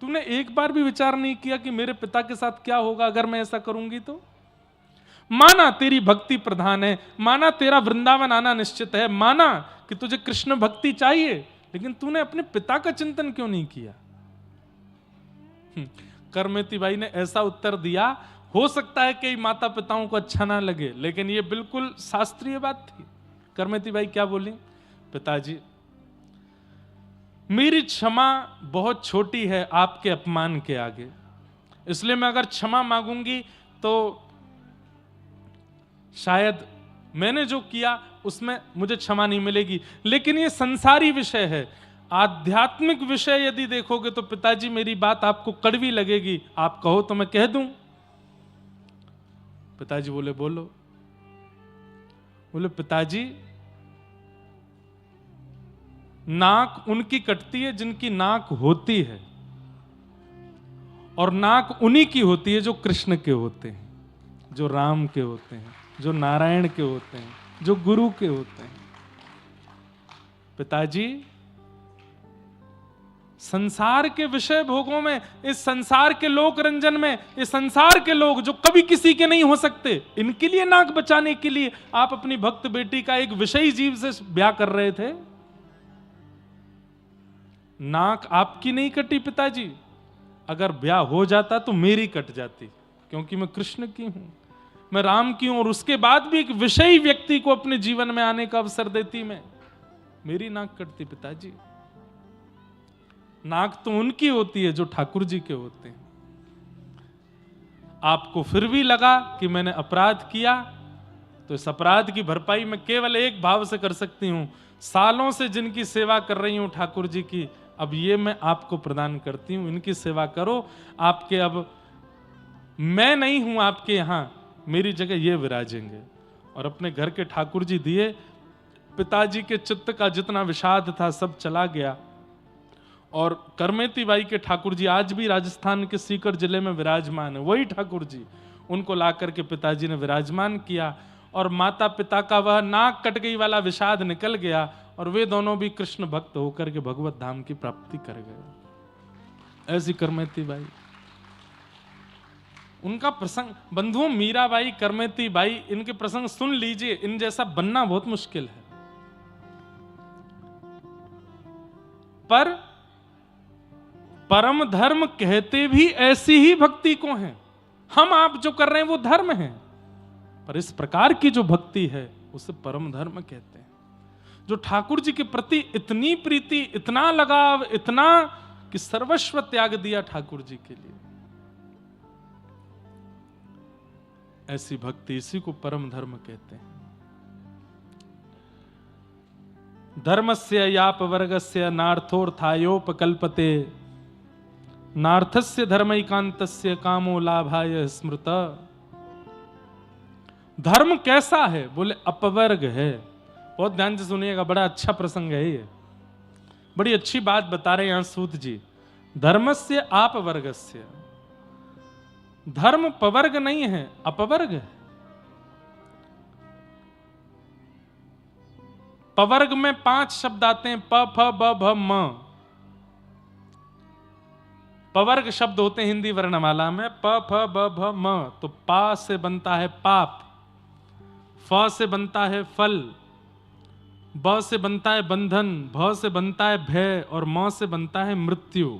तूने एक बार भी विचार नहीं किया कि मेरे पिता के साथ क्या होगा अगर मैं ऐसा करूंगी तो? माना तेरी भक्ति प्रधान है, माना तेरा वृंदावन आना निश्चित है, माना कि तुझे कृष्ण भक्ति चाहिए, लेकिन तूने अपने पिता का चिंतन क्यों नहीं किया? करमेती बाई ने ऐसा उत्तर दिया, हो सकता है कई माता पिताओं को अच्छा ना लगे, लेकिन यह बिल्कुल शास्त्रीय बात थी। करमेती बाई क्या बोली? पिताजी मेरी क्षमा बहुत छोटी है आपके अपमान के आगे, इसलिए मैं अगर क्षमा मांगूंगी तो शायद मैंने जो किया उसमें मुझे क्षमा नहीं मिलेगी। लेकिन ये संसारी विषय है, आध्यात्मिक विषय यदि देखोगे तो पिताजी मेरी बात आपको कड़वी लगेगी, आप कहो तो मैं कह दूं। पिताजी बोले बोलो। बोले पिताजी नाक उनकी कटती है जिनकी नाक होती है, और नाक उन्हीं की होती है जो कृष्ण के होते हैं, जो राम के होते हैं, जो नारायण के होते हैं, जो गुरु के होते हैं। पिताजी संसार के विषय भोगों में, इस संसार के लोक रंजन में, इस संसार के लोग जो कभी किसी के नहीं हो सकते, इनके लिए नाक बचाने के लिए आप अपनी भक्त बेटी का एक विषयी जीव से ब्याह कर रहे थे। नाक आपकी नहीं कटी पिताजी, अगर ब्याह हो जाता तो मेरी कट जाती, क्योंकि मैं कृष्ण की हूं, मैं राम की हूं, और उसके बाद भी एक विषयी व्यक्ति को अपने जीवन में आने का अवसर देती मैं, मेरी नाक कटती पिताजी। नाक तो उनकी होती है जो ठाकुर जी के होते हैं। आपको फिर भी लगा कि मैंने अपराध किया, तो इस अपराध की भरपाई मैं केवल एक भाव से कर सकती हूं, सालों से जिनकी सेवा कर रही हूं ठाकुर जी की, अब ये मैं आपको प्रदान करती हूं, इनकी सेवा करो। आपके अब मैं नहीं हूं आपके यहां, मेरी जगह ये विराजेंगे। और अपने घर के ठाकुर जी दिए। पिताजी के चित्त का जितना विषाद था सब चला गया। और करमेती बाई के ठाकुर जी आज भी राजस्थान के सीकर जिले में विराजमान है, वही ठाकुर जी, उनको ला करके पिताजी ने विराजमान किया। और माता पिता का वह नाक कट गई वाला विषाद निकल गया और वे दोनों भी कृष्ण भक्त होकर के भगवत धाम की प्राप्ति कर गए। ऐसी करमेती बाई, उनका प्रसंग, बंधुओं मीराबाई, करमेती बाई, इनके प्रसंग सुन लीजिए। इन जैसा बनना बहुत मुश्किल है। पर परम धर्म कहते भी ऐसी ही भक्ति को हैं। हम आप जो कर रहे हैं वो धर्म है, पर इस प्रकार की जो भक्ति है उसे परम धर्म कहते हैं। जो ठाकुर जी के प्रति इतनी प्रीति, इतना लगाव, इतना कि सर्वस्व त्याग दिया ठाकुर जी के लिए, ऐसी भक्ति, इसी को परम धर्म कहते हैं। धर्मस्य यापवर्गस्य नार्थोर्थायोपकल्पते, नार्थस्य धर्मैकान्तस्य कामो लाभाय स्मृत। धर्म कैसा है? बोले अपवर्ग है। बहुत ध्यान से सुनिएगा, बड़ा अच्छा प्रसंग है ये, बड़ी अच्छी बात बता रहे हैं यहां सूत जी। धर्मस्य आपवर्गस्य, धर्म पवर्ग नहीं है, अपवर्ग है। पवर्ग में 5 शब्द आते हैं, प फ ब भ म। पवर्ग शब्द होते हैं हिंदी वर्णमाला में, प फ ब भ म। तो पा से बनता है पाप, फ से बनता है फल, ब से बनता है बंधन, भ से बनता है भय और म से बनता है मृत्यु।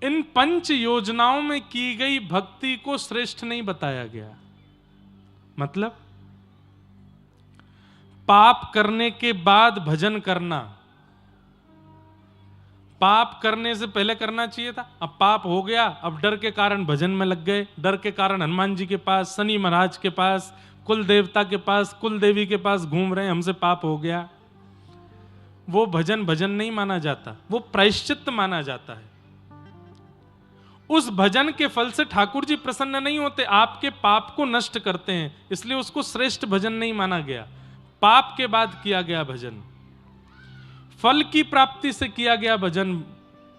इन 5 योजनाओं में की गई भक्ति को श्रेष्ठ नहीं बताया गया। मतलब पाप करने के बाद भजन करना, पाप करने से पहले करना चाहिए था। अब पाप हो गया, अब डर के कारण भजन में लग गए, डर के कारण हनुमान जी के पास, शनि महाराज के पास, कुल देवता के पास, कुल देवी के पास घूम रहे हैं, हमसे पाप हो गया। वो भजन भजन नहीं माना जाता, वो प्रायश्चित्त माना जाता है। उस भजन के फल से ठाकुर जी प्रसन्न नहीं होते, आपके पाप को नष्ट करते हैं, इसलिए उसको श्रेष्ठ भजन नहीं माना गया। पाप के बाद किया गया भजन, फल की प्राप्ति से किया गया भजन,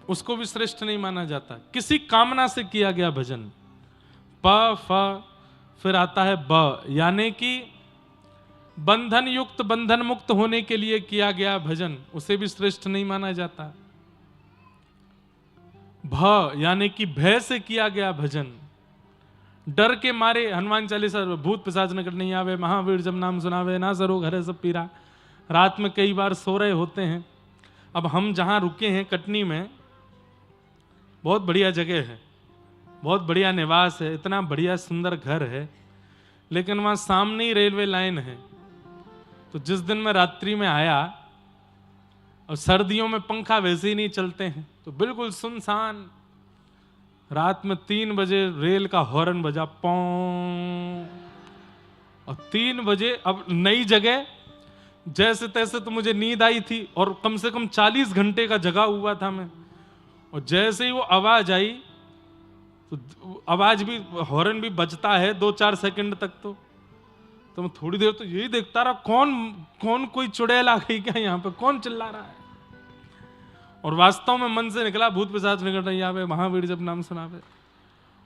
उसको भी श्रेष्ठ नहीं माना जाता। किसी कामना से किया गया भजन, प फ फिर आता है ब, यानी कि बंधन युक्त, बंधन मुक्त होने के लिए किया गया भजन, उसे भी श्रेष्ठ नहीं माना जाता। भ यानी कि भय से किया गया भजन, डर के मारे, हनुमान चालीसा, भूत पिशाच निकट नहीं आवे, महावीर जब नाम सुनावे, ना सरो घरे सब पीरा। रात में कई बार सो रहे होते हैं। अब हम जहां रुके हैं कटनी में, बहुत बढ़िया जगह है, बहुत बढ़िया निवास है, इतना बढ़िया सुंदर घर है, लेकिन वहां सामने ही रेलवे लाइन है। तो जिस दिन मैं रात्रि में आया, और सर्दियों में पंखा वैसे ही नहीं चलते हैं, तो बिल्कुल सुनसान, रात में 3 बजे रेल का हॉर्न बजा, पौं, और 3 बजे, अब नई जगह, जैसे तैसे तो मुझे नींद आई थी, और कम से कम 40 घंटे का जगा हुआ था मैं। और जैसे ही वो आवाज आई, तो आवाज भी, हॉर्न भी बजता है 2-4 सेकंड तक। तो मैं थोड़ी देर तो यही देखता रहा, कौन कोई चुड़ैल आ गई क्या यहाँ पे, कौन चिल्ला रहा है। और वास्तव में मन से निकला, भूत पिशाच निकट नहीं आवे, महावीर जब नाम सुनावे।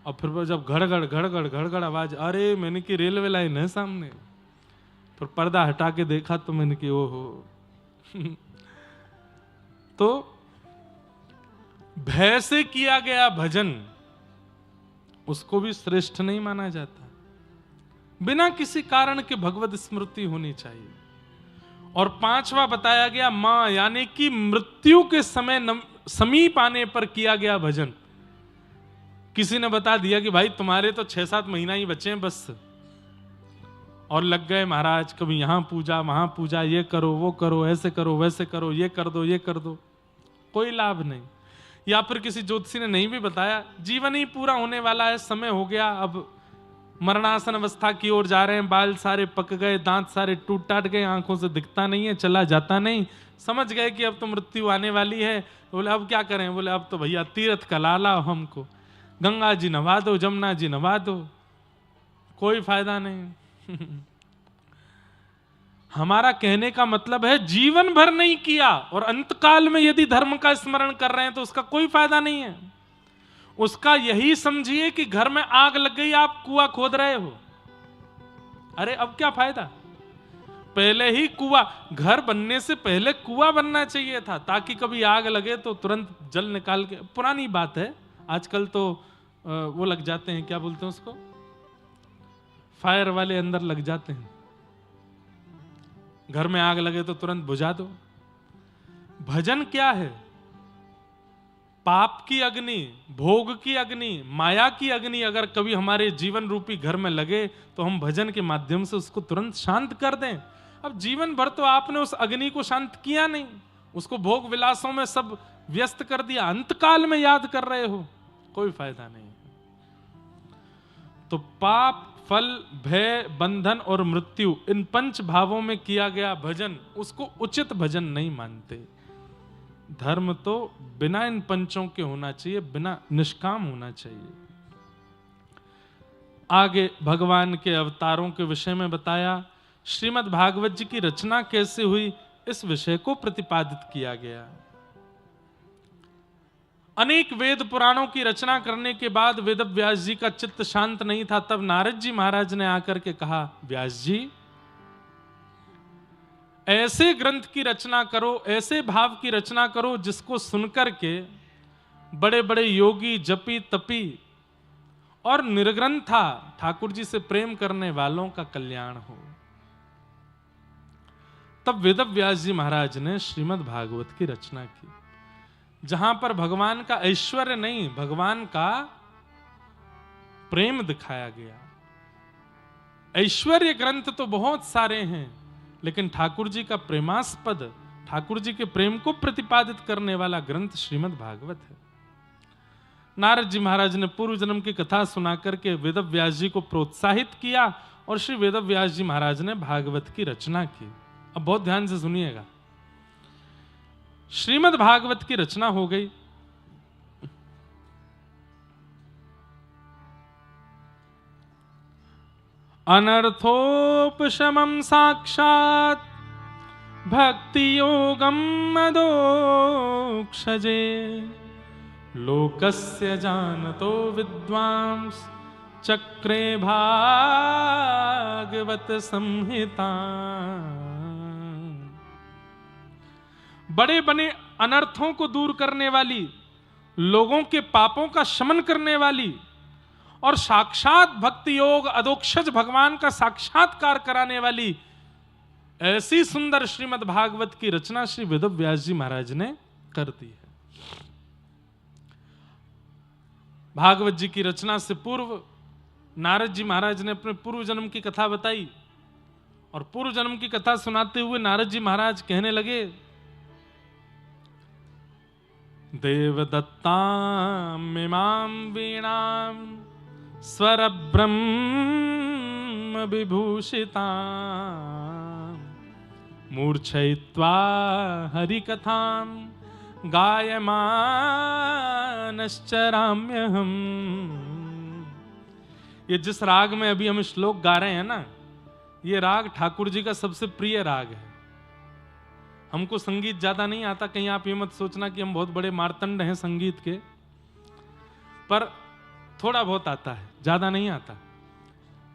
और फिर जब घड़गड़ घड़गड़ घड़गड़ आवाज, अरे मैंने की रेलवे लाइन है सामने। फिर पर्दा हटा के देखा तो मैंने की ओहो। तो भय से किया गया भजन, उसको भी श्रेष्ठ नहीं माना जाता। बिना किसी कारण के भगवत स्मृति होनी चाहिए। और 5वां बताया गया मां, यानी कि मृत्यु के समय समीप आने पर किया गया भजन। किसी ने बता दिया कि भाई तुम्हारे तो 6-7 महीना ही बचे हैं बस, और लग गए महाराज, कभी यहां पूजा वहां पूजा, ये करो वो करो, ऐसे करो वैसे करो, ये कर दो ये कर दो, कोई लाभ नहीं। या फिर किसी ज्योतिषी ने नहीं भी बताया, जीवन ही पूरा होने वाला है, समय हो गया, अब मरणासन अवस्था की ओर जा रहे हैं, बाल सारे पक गए, दांत सारे टूट टाट गए, आंखों से दिखता नहीं है, चला जाता नहीं, समझ गए कि अब तो मृत्यु आने वाली है। बोले अब क्या करें? बोले अब तो भैया तीर्थ का लाला हमको, गंगा जी नवा दो, जमुना जी नवा दो, कोई फायदा नहीं। हमारा कहने का मतलब है जीवन भर नहीं किया और अंतकाल में यदि धर्म का स्मरण कर रहे हैं तो उसका कोई फायदा नहीं है। उसका यही समझिए कि घर में आग लग गई, आप कुआं खोद रहे हो, अरे अब क्या फायदा, पहले ही कुआं, घर बनने से पहले कुआं बनना चाहिए था ताकि कभी आग लगे तो तुरंत जल निकाल के। पुरानी बात है, आजकल तो वो लग जाते हैं, क्या बोलते हैं उसको, फायर वाले अंदर लग जाते हैं, घर में आग लगे तो तुरंत बुझा दो। भजन क्या है? पाप की अग्नि, भोग की अग्नि, माया की अग्नि अगर कभी हमारे जीवन रूपी घर में लगे तो हम भजन के माध्यम से उसको तुरंत शांत कर दें। अब जीवन भर तो आपने उस अग्नि को शांत किया नहीं, उसको भोग विलासों में सब व्यस्त कर दिया, अंतकाल में याद कर रहे हो, कोई फायदा नहीं। तो पाप, फल, भय, बंधन और मृत्यु, इन 5 भावों में किया गया भजन उसको उचित भजन नहीं मानते। धर्म तो बिना इन 5 के होना चाहिए, बिना निष्काम होना चाहिए। आगे भगवान के अवतारों के विषय में बताया, श्रीमद् भागवत जी की रचना कैसे हुई इस विषय को प्रतिपादित किया गया। अनेक वेद पुराणों की रचना करने के बाद वेद व्यास जी का चित्त शांत नहीं था, तब नारद जी महाराज ने आकर के कहा, व्यास जी ऐसे ग्रंथ की रचना करो, ऐसे भाव की रचना करो जिसको सुनकर के बड़े बड़े योगी, जपी, तपी और निर्ग्रंथा ठाकुर जी से प्रेम करने वालों का कल्याण हो। तब वेद व्यास जी महाराज ने श्रीमद् भागवत की रचना की, जहां पर भगवान का ऐश्वर्य नहीं, भगवान का प्रेम दिखाया गया। ऐश्वर्य ग्रंथ तो बहुत सारे हैं, लेकिन ठाकुर जी का प्रेमास्पद, ठाकुर जी के प्रेम को प्रतिपादित करने वाला ग्रंथ श्रीमद् भागवत है। नारद जी महाराज ने पूर्व जन्म की कथा सुनाकर के वेद व्यास जी को प्रोत्साहित किया और श्री वेद व्यास जी महाराज ने भागवत की रचना की। अब बहुत ध्यान से सुनिएगा, श्रीमद् भागवत की रचना हो गई। अनर्थोपशमं साक्षात् भक्ति योगम मदोक्षजे लोकस्य जानतो विद्वांस चक्रे भागवत संहिता। बड़े बड़े अनर्थों को दूर करने वाली, लोगों के पापों का शमन करने वाली और साक्षात भक्ति योग अधोक्षज भगवान का साक्षात्कार कराने वाली ऐसी सुंदर श्रीमद् भागवत की रचना श्री वेद व्यास जी महाराज ने कर दी है। भागवत जी की रचना से पूर्व नारद जी महाराज ने अपने पूर्व जन्म की कथा बताई और पूर्व जन्म की कथा सुनाते हुए नारद जी महाराज कहने लगे, देवदत्ताम् इमां वीणां स्वर ब्रह्म विभूषितां मूर्छयित्वा हरिकथां गायमानश्चराम्यहम्। ये जिस राग में अभी हम श्लोक गा रहे हैं ना, ये राग ठाकुर जी का सबसे प्रिय राग है। हमको संगीत ज्यादा नहीं आता, कहीं आप ये मत सोचना कि हम बहुत बड़े मार्तंड हैं संगीत के, पर थोड़ा बहुत आता है, ज्यादा नहीं आता।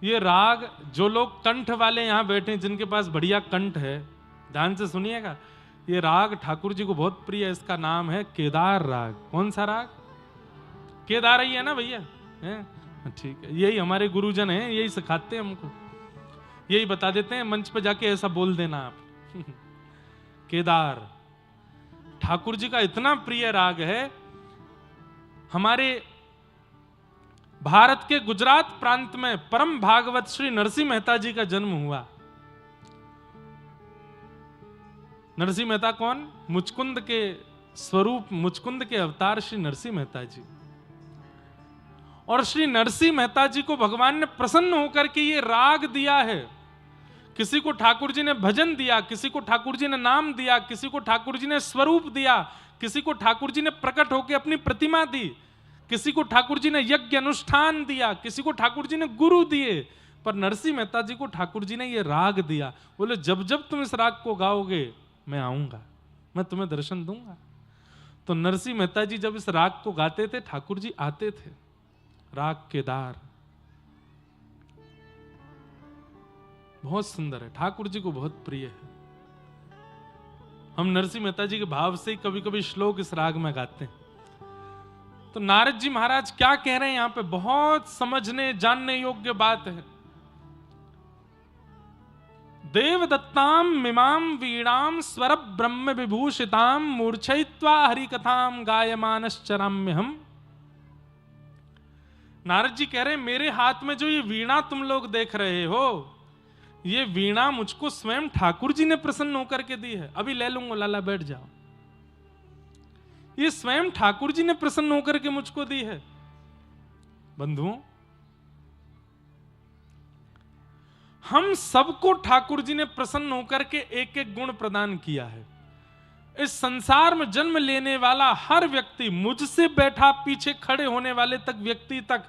ये राग जो लोग कंठ वाले यहां बैठे हैं, जिनके पास बढ़िया कंठ है, ध्यान से सुनिएगा, ये राग ठाकुर जी को बहुत प्रिय है। इसका नाम है केदार राग। कौन सा राग? केदार ही है ना भैया? ठीक है, यही हमारे गुरुजन हैं, यही सिखाते हैं हमको, यही बता देते हैं, मंच पे जाके ऐसा बोल देना आप। केदार ठाकुर जी का इतना प्रिय राग है। हमारे भारत के गुजरात प्रांत में परम भागवत श्री नरसिंह मेहता जी का जन्म हुआ। नरसिंह मेहता कौन? मुचकुंद के स्वरूप, मुचकुंद के अवतार श्री नरसिंह मेहता जी। और श्री नरसिंह मेहता जी को भगवान ने प्रसन्न होकर के ये राग दिया है। किसी को ठाकुर जी ने भजन दिया, किसी को ठाकुर जी ने नाम दिया, किसी को ठाकुर जी ने स्वरूप दिया, किसी को ठाकुर जी ने प्रकट होकर अपनी प्रतिमा दी। किसी को ठाकुर जी ने यज्ञ अनुष्ठान दिया, किसी को ठाकुर जी ने गुरु दिए, पर नरसिंह मेहता जी को ठाकुर जी ने ये राग दिया। बोले जब जब तुम इस राग को गाओगे मैं आऊंगा, मैं तुम्हें दर्शन दूंगा। तो नरसिंह मेहता जी जब इस राग को गाते थे ठाकुर जी आते थे। राग केदार बहुत सुंदर है, ठाकुर जी को बहुत प्रिय है। हम नरसिंह मेहता जी के भाव से ही कभी कभी श्लोक इस राग में गाते हैं। तो नारद जी महाराज क्या कह रहे हैं यहां पे, बहुत समझने जानने योग्य बात है। देवदत्ताम मिमाम वीणाम स्वर ब्रह्म विभूषिताम मूर्छयित्वा हरिकथाम गायमानश्चराम्य हम। नारद जी कह रहे हैं मेरे हाथ में जो ये वीणा तुम लोग देख रहे हो, ये वीणा मुझको स्वयं ठाकुर जी ने प्रसन्न होकर के दी है। अभी ले लूंगा, लाला बैठ जाओ। ये स्वयं ठाकुर जी ने प्रसन्न होकर के मुझको दी है। बंधुओं, हम सबको ठाकुर जी ने प्रसन्न होकर के एक एक गुण प्रदान किया है। इस संसार में जन्म लेने वाला हर व्यक्ति, मुझसे बैठा पीछे खड़े होने वाले तक व्यक्ति तक,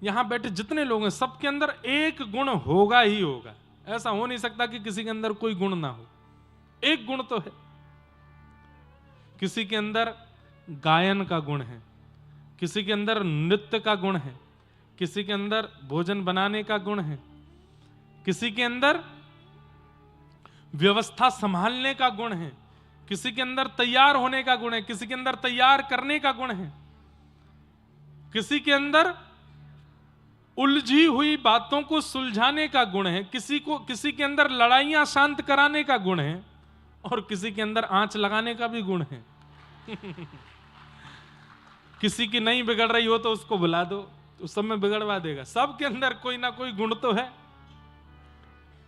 यहां बैठे जितने लोग हैं, सबके अंदर एक गुण होगा ही होगा। ऐसा हो नहीं सकता कि किसी के अंदर कोई गुण ना हो। एक गुण तो है। किसी के अंदर गायन का गुण है, किसी के अंदर नृत्य का गुण है, किसी के अंदर भोजन बनाने का गुण है, किसी के अंदर व्यवस्था संभालने का गुण है, किसी के अंदर तैयार होने का गुण है, किसी के अंदर तैयार करने का गुण है, किसी के अंदर उलझी हुई बातों को सुलझाने का गुण है, किसी के अंदर लड़ाइयां शांत कराने का गुण है, और किसी के अंदर आंच लगाने का भी गुण है। किसी की नहीं बिगड़ रही हो तो उसको बुला दो, उस सब में बिगड़वा देगा। सबके अंदर कोई ना कोई गुण तो है।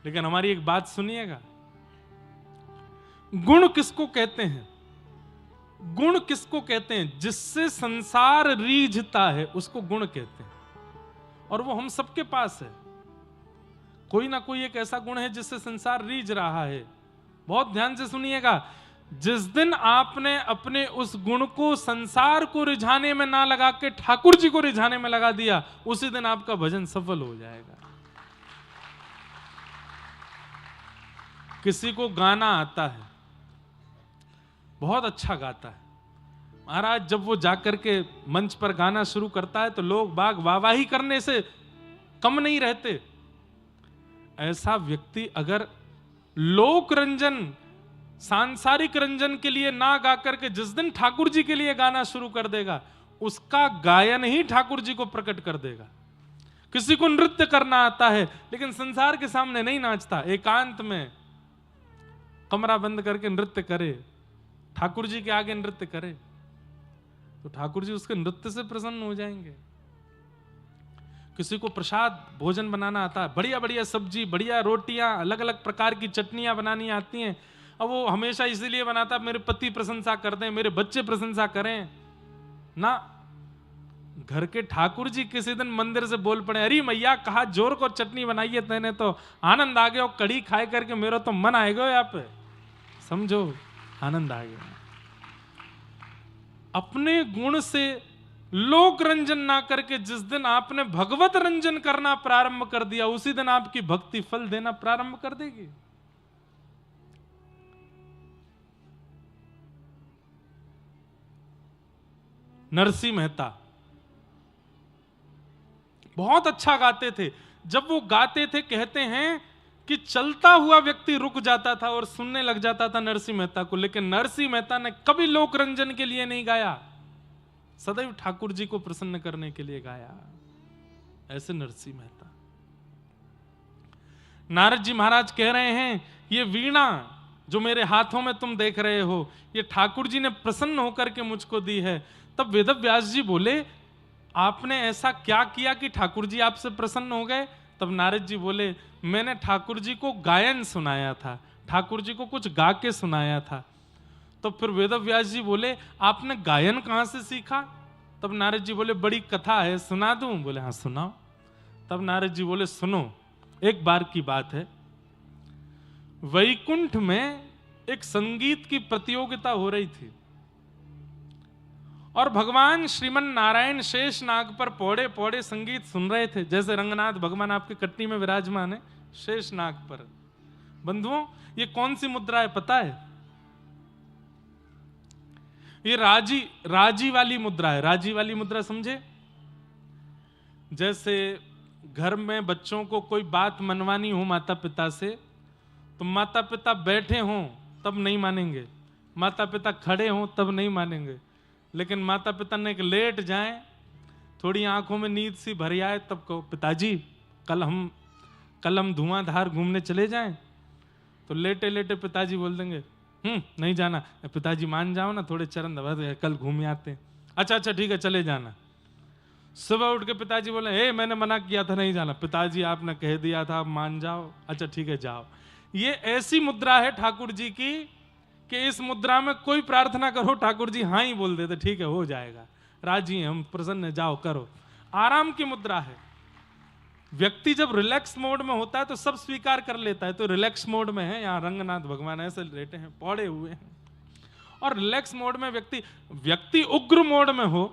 लेकिन हमारी एक बात सुनिएगा, गुण किसको कहते हैं? गुण किसको कहते हैं? जिससे संसार रीझता है उसको गुण कहते हैं। और वो हम सबके पास है। कोई ना कोई एक ऐसा गुण है जिससे संसार रीझ रहा है। बहुत ध्यान से सुनिएगा, जिस दिन आपने अपने उस गुण को संसार को रिझाने में ना लगा के ठाकुर जी को रिझाने में लगा दिया, उसी दिन आपका भजन सफल हो जाएगा। किसी को गाना आता है, बहुत अच्छा गाता है महाराज, जब वो जाकर के मंच पर गाना शुरू करता है तो लोग बाग वाहवाही करने से कम नहीं रहते। ऐसा व्यक्ति अगर लोक रंजन, सांसारिक रंजन के लिए ना गा करके जिस दिन ठाकुर जी के लिए गाना शुरू कर देगा, उसका गायन ही ठाकुर जी को प्रकट कर देगा। किसी को नृत्य करना आता है लेकिन संसार के सामने नहीं नाचता, एकांत में कमरा बंद करके नृत्य करे, ठाकुर जी के आगे नृत्य करे, तो ठाकुर जी उसके नृत्य से प्रसन्न हो जाएंगे। किसी को प्रसाद भोजन बनाना आता है, बढ़िया बढ़िया सब्जी, बढ़िया रोटियां, अलग अलग प्रकार की चटनियां बनानी आती हैं। अब वो हमेशा इसीलिए बनाता है मेरे पति प्रशंसा कर दें, मेरे बच्चे प्रशंसा करें ना। घर के ठाकुर जी किसी दिन मंदिर से बोल पड़े, अरे मैया कहा जोर को चटनी बनाई है तेने, तो आनंद आ गया, कड़ी खाए करके मेरा तो मन आएगा यहाँ पे, समझो आनंद आ गया। अपने गुण से लोक रंजन ना करके जिस दिन आपने भगवत रंजन करना प्रारंभ कर दिया, उसी दिन आपकी भक्ति फल देना प्रारंभ कर देगी। नरसिंह मेहता बहुत अच्छा गाते थे। जब वो गाते थे कहते हैं कि चलता हुआ व्यक्ति रुक जाता था और सुनने लग जाता था नरसिंह मेहता को। लेकिन नरसिंह मेहता ने कभी लोक रंजन के लिए नहीं गाया, सदैव ठाकुर जी को प्रसन्न करने के लिए गाया। ऐसे नरसिंह मेहता। नारद जी महाराज कह रहे हैं ये वीणा जो मेरे हाथों में तुम देख रहे हो, ये ठाकुर जी ने प्रसन्न होकर के मुझको दी है। तब वेदव्यास जी बोले आपने ऐसा क्या किया कि ठाकुर जी आपसे प्रसन्न हो गए? तब नारद जी बोले मैंने ठाकुर जी को गायन सुनाया था, ठाकुर जी को कुछ गा के सुनाया था। तो फिर वेदव्यास जी बोले आपने गायन कहां से सीखा? तब नारद जी बोले बड़ी कथा है, सुना दूं? बोले हाँ सुनाओ। तब नारद जी बोले सुनो, एक बार की बात है, वैकुंठ में एक संगीत की प्रतियोगिता हो रही थी और भगवान श्रीमन नारायण शेष नाग पर पौड़े पौड़े संगीत सुन रहे थे, जैसे रंगनाथ भगवान आपके कट्टी में विराजमान है शेष नाग पर। बंधुओं, ये कौन सी मुद्रा है पता है? ये राजी वाली मुद्रा है। राजी वाली मुद्रा समझे? जैसे घर में बच्चों को कोई बात मनवानी हो माता पिता से, तो माता पिता बैठे हों तब नहीं मानेंगे, माता पिता खड़े हों तब नहीं मानेंगे, लेकिन माता पिता ने लेट जाएं, थोड़ी आंखों में नींद सी भर आए, तब कहो पिताजी कल हम धुआंधार घूमने चले जाएं, तो लेटे लेटे पिताजी बोल देंगे नहीं जाना। पिताजी मान जाओ ना, थोड़े चरण दबा दे, कल घूम आते हैं। अच्छा ठीक है चले जाना। सुबह उठ के पिताजी बोले मैंने मना किया था नहीं जाना। पिताजी आपने कह दिया था, आप मान जाओ। अच्छा ठीक है जाओ। ये ऐसी मुद्रा है ठाकुर जी की कि इस मुद्रा में कोई प्रार्थना करो ठाकुर जी हाँ ही बोल देते, ठीक है हो जाएगा, राजी हैं हम, प्रसन्न है, जाओ करो। आराम की मुद्रा है। व्यक्ति जब रिलैक्स मोड में होता है तो सब स्वीकार कर लेता है, तो रिलैक्स मोड में है। यहाँ रंगनाथ भगवान ऐसे लेटे हैं, पौड़े हुए हैं, और रिलैक्स मोड में व्यक्ति उग्र मोड में हो,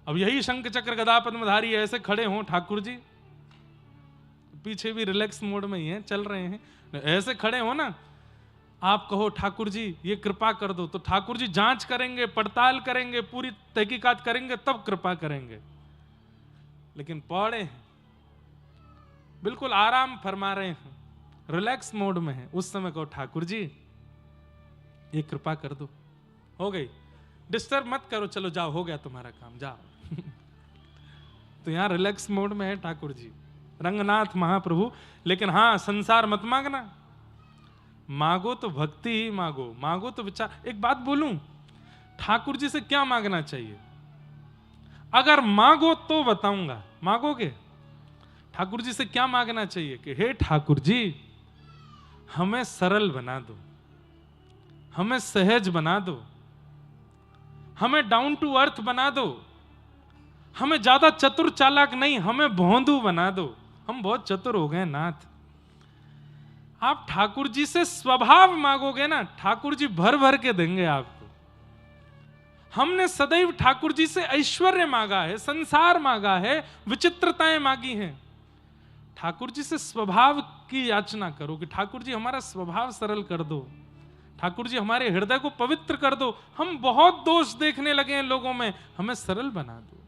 अब यही शंख चक्र गदा पद्मधारी ऐसे खड़े हों ठाकुर जी, पीछे भी रिलैक्स मोड में ही हैं, चल रहे हैं, ऐसे खड़े हो ना, आप कहो ठाकुर जी ये कृपा कर दो, तो ठाकुर जी जांच करेंगे, पड़ताल करेंगे, पूरी तहकीकात करेंगे, तब कृपा करेंगे। लेकिन पौड़े हैं, बिल्कुल आराम फरमा रहे हैं, रिलैक्स मोड में है, उस समय कहो ठाकुर जी ये कृपा कर दो, हो गई, डिस्टर्ब मत करो, चलो जाओ, हो गया तुम्हारा काम, जाओ। तो यहां रिलैक्स मोड में है ठाकुर जी, रंगनाथ महाप्रभु। लेकिन हाँ, संसार मत मांगना, मांगो तो भक्ति ही मांगो, मांगो तो विचार। एक बात बोलूं, ठाकुर जी से क्या मांगना चाहिए? अगर मांगो तो बताऊंगा, मांगोगे? ठाकुर जी से क्या मांगना चाहिए कि हे ठाकुर जी हमें सरल बना दो, हमें सहज बना दो, हमें डाउन टू अर्थ बना दो, हमें ज्यादा चतुर चालाक नहीं, हमें भोंदू बना दो, हम बहुत चतुर हो गए नाथ। आप ठाकुर जी से स्वभाव मांगोगे ना, ठाकुर जी भर भर के देंगे आपको। हमने सदैव ठाकुर जी से ऐश्वर्य मांगा है, संसार मांगा है, विचित्रताएं मांगी हैं। ठाकुर जी से स्वभाव की याचना करो कि ठाकुर जी हमारा स्वभाव सरल कर दो, ठाकुर जी हमारे हृदय को पवित्र कर दो, हम बहुत दोष देखने लगे हैं लोगों में, हमें सरल बना दो।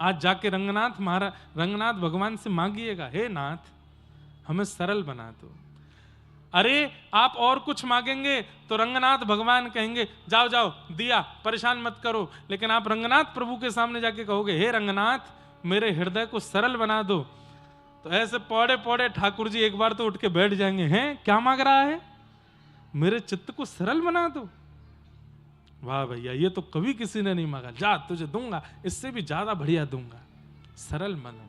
आज जाके रंगनाथ भगवान से मांगिएगा, हे नाथ हमें सरल बना दो। अरे आप और कुछ मांगेंगे तो रंगनाथ भगवान कहेंगे जाओ जाओ दिया, परेशान मत करो। लेकिन आप रंगनाथ प्रभु के सामने जाके कहोगे हे रंगनाथ मेरे हृदय को सरल बना दो, तो ऐसे पौड़े पौड़े ठाकुर जी एक बार तो उठ के बैठ जाएंगे, हैं क्या मांग रहा है, मेरे चित्त को सरल बना दो। वाह भैया, ये तो कभी किसी ने नहीं मांगा, जा तुझे दूंगा, इससे भी ज्यादा बढ़िया दूंगा, सरल मन।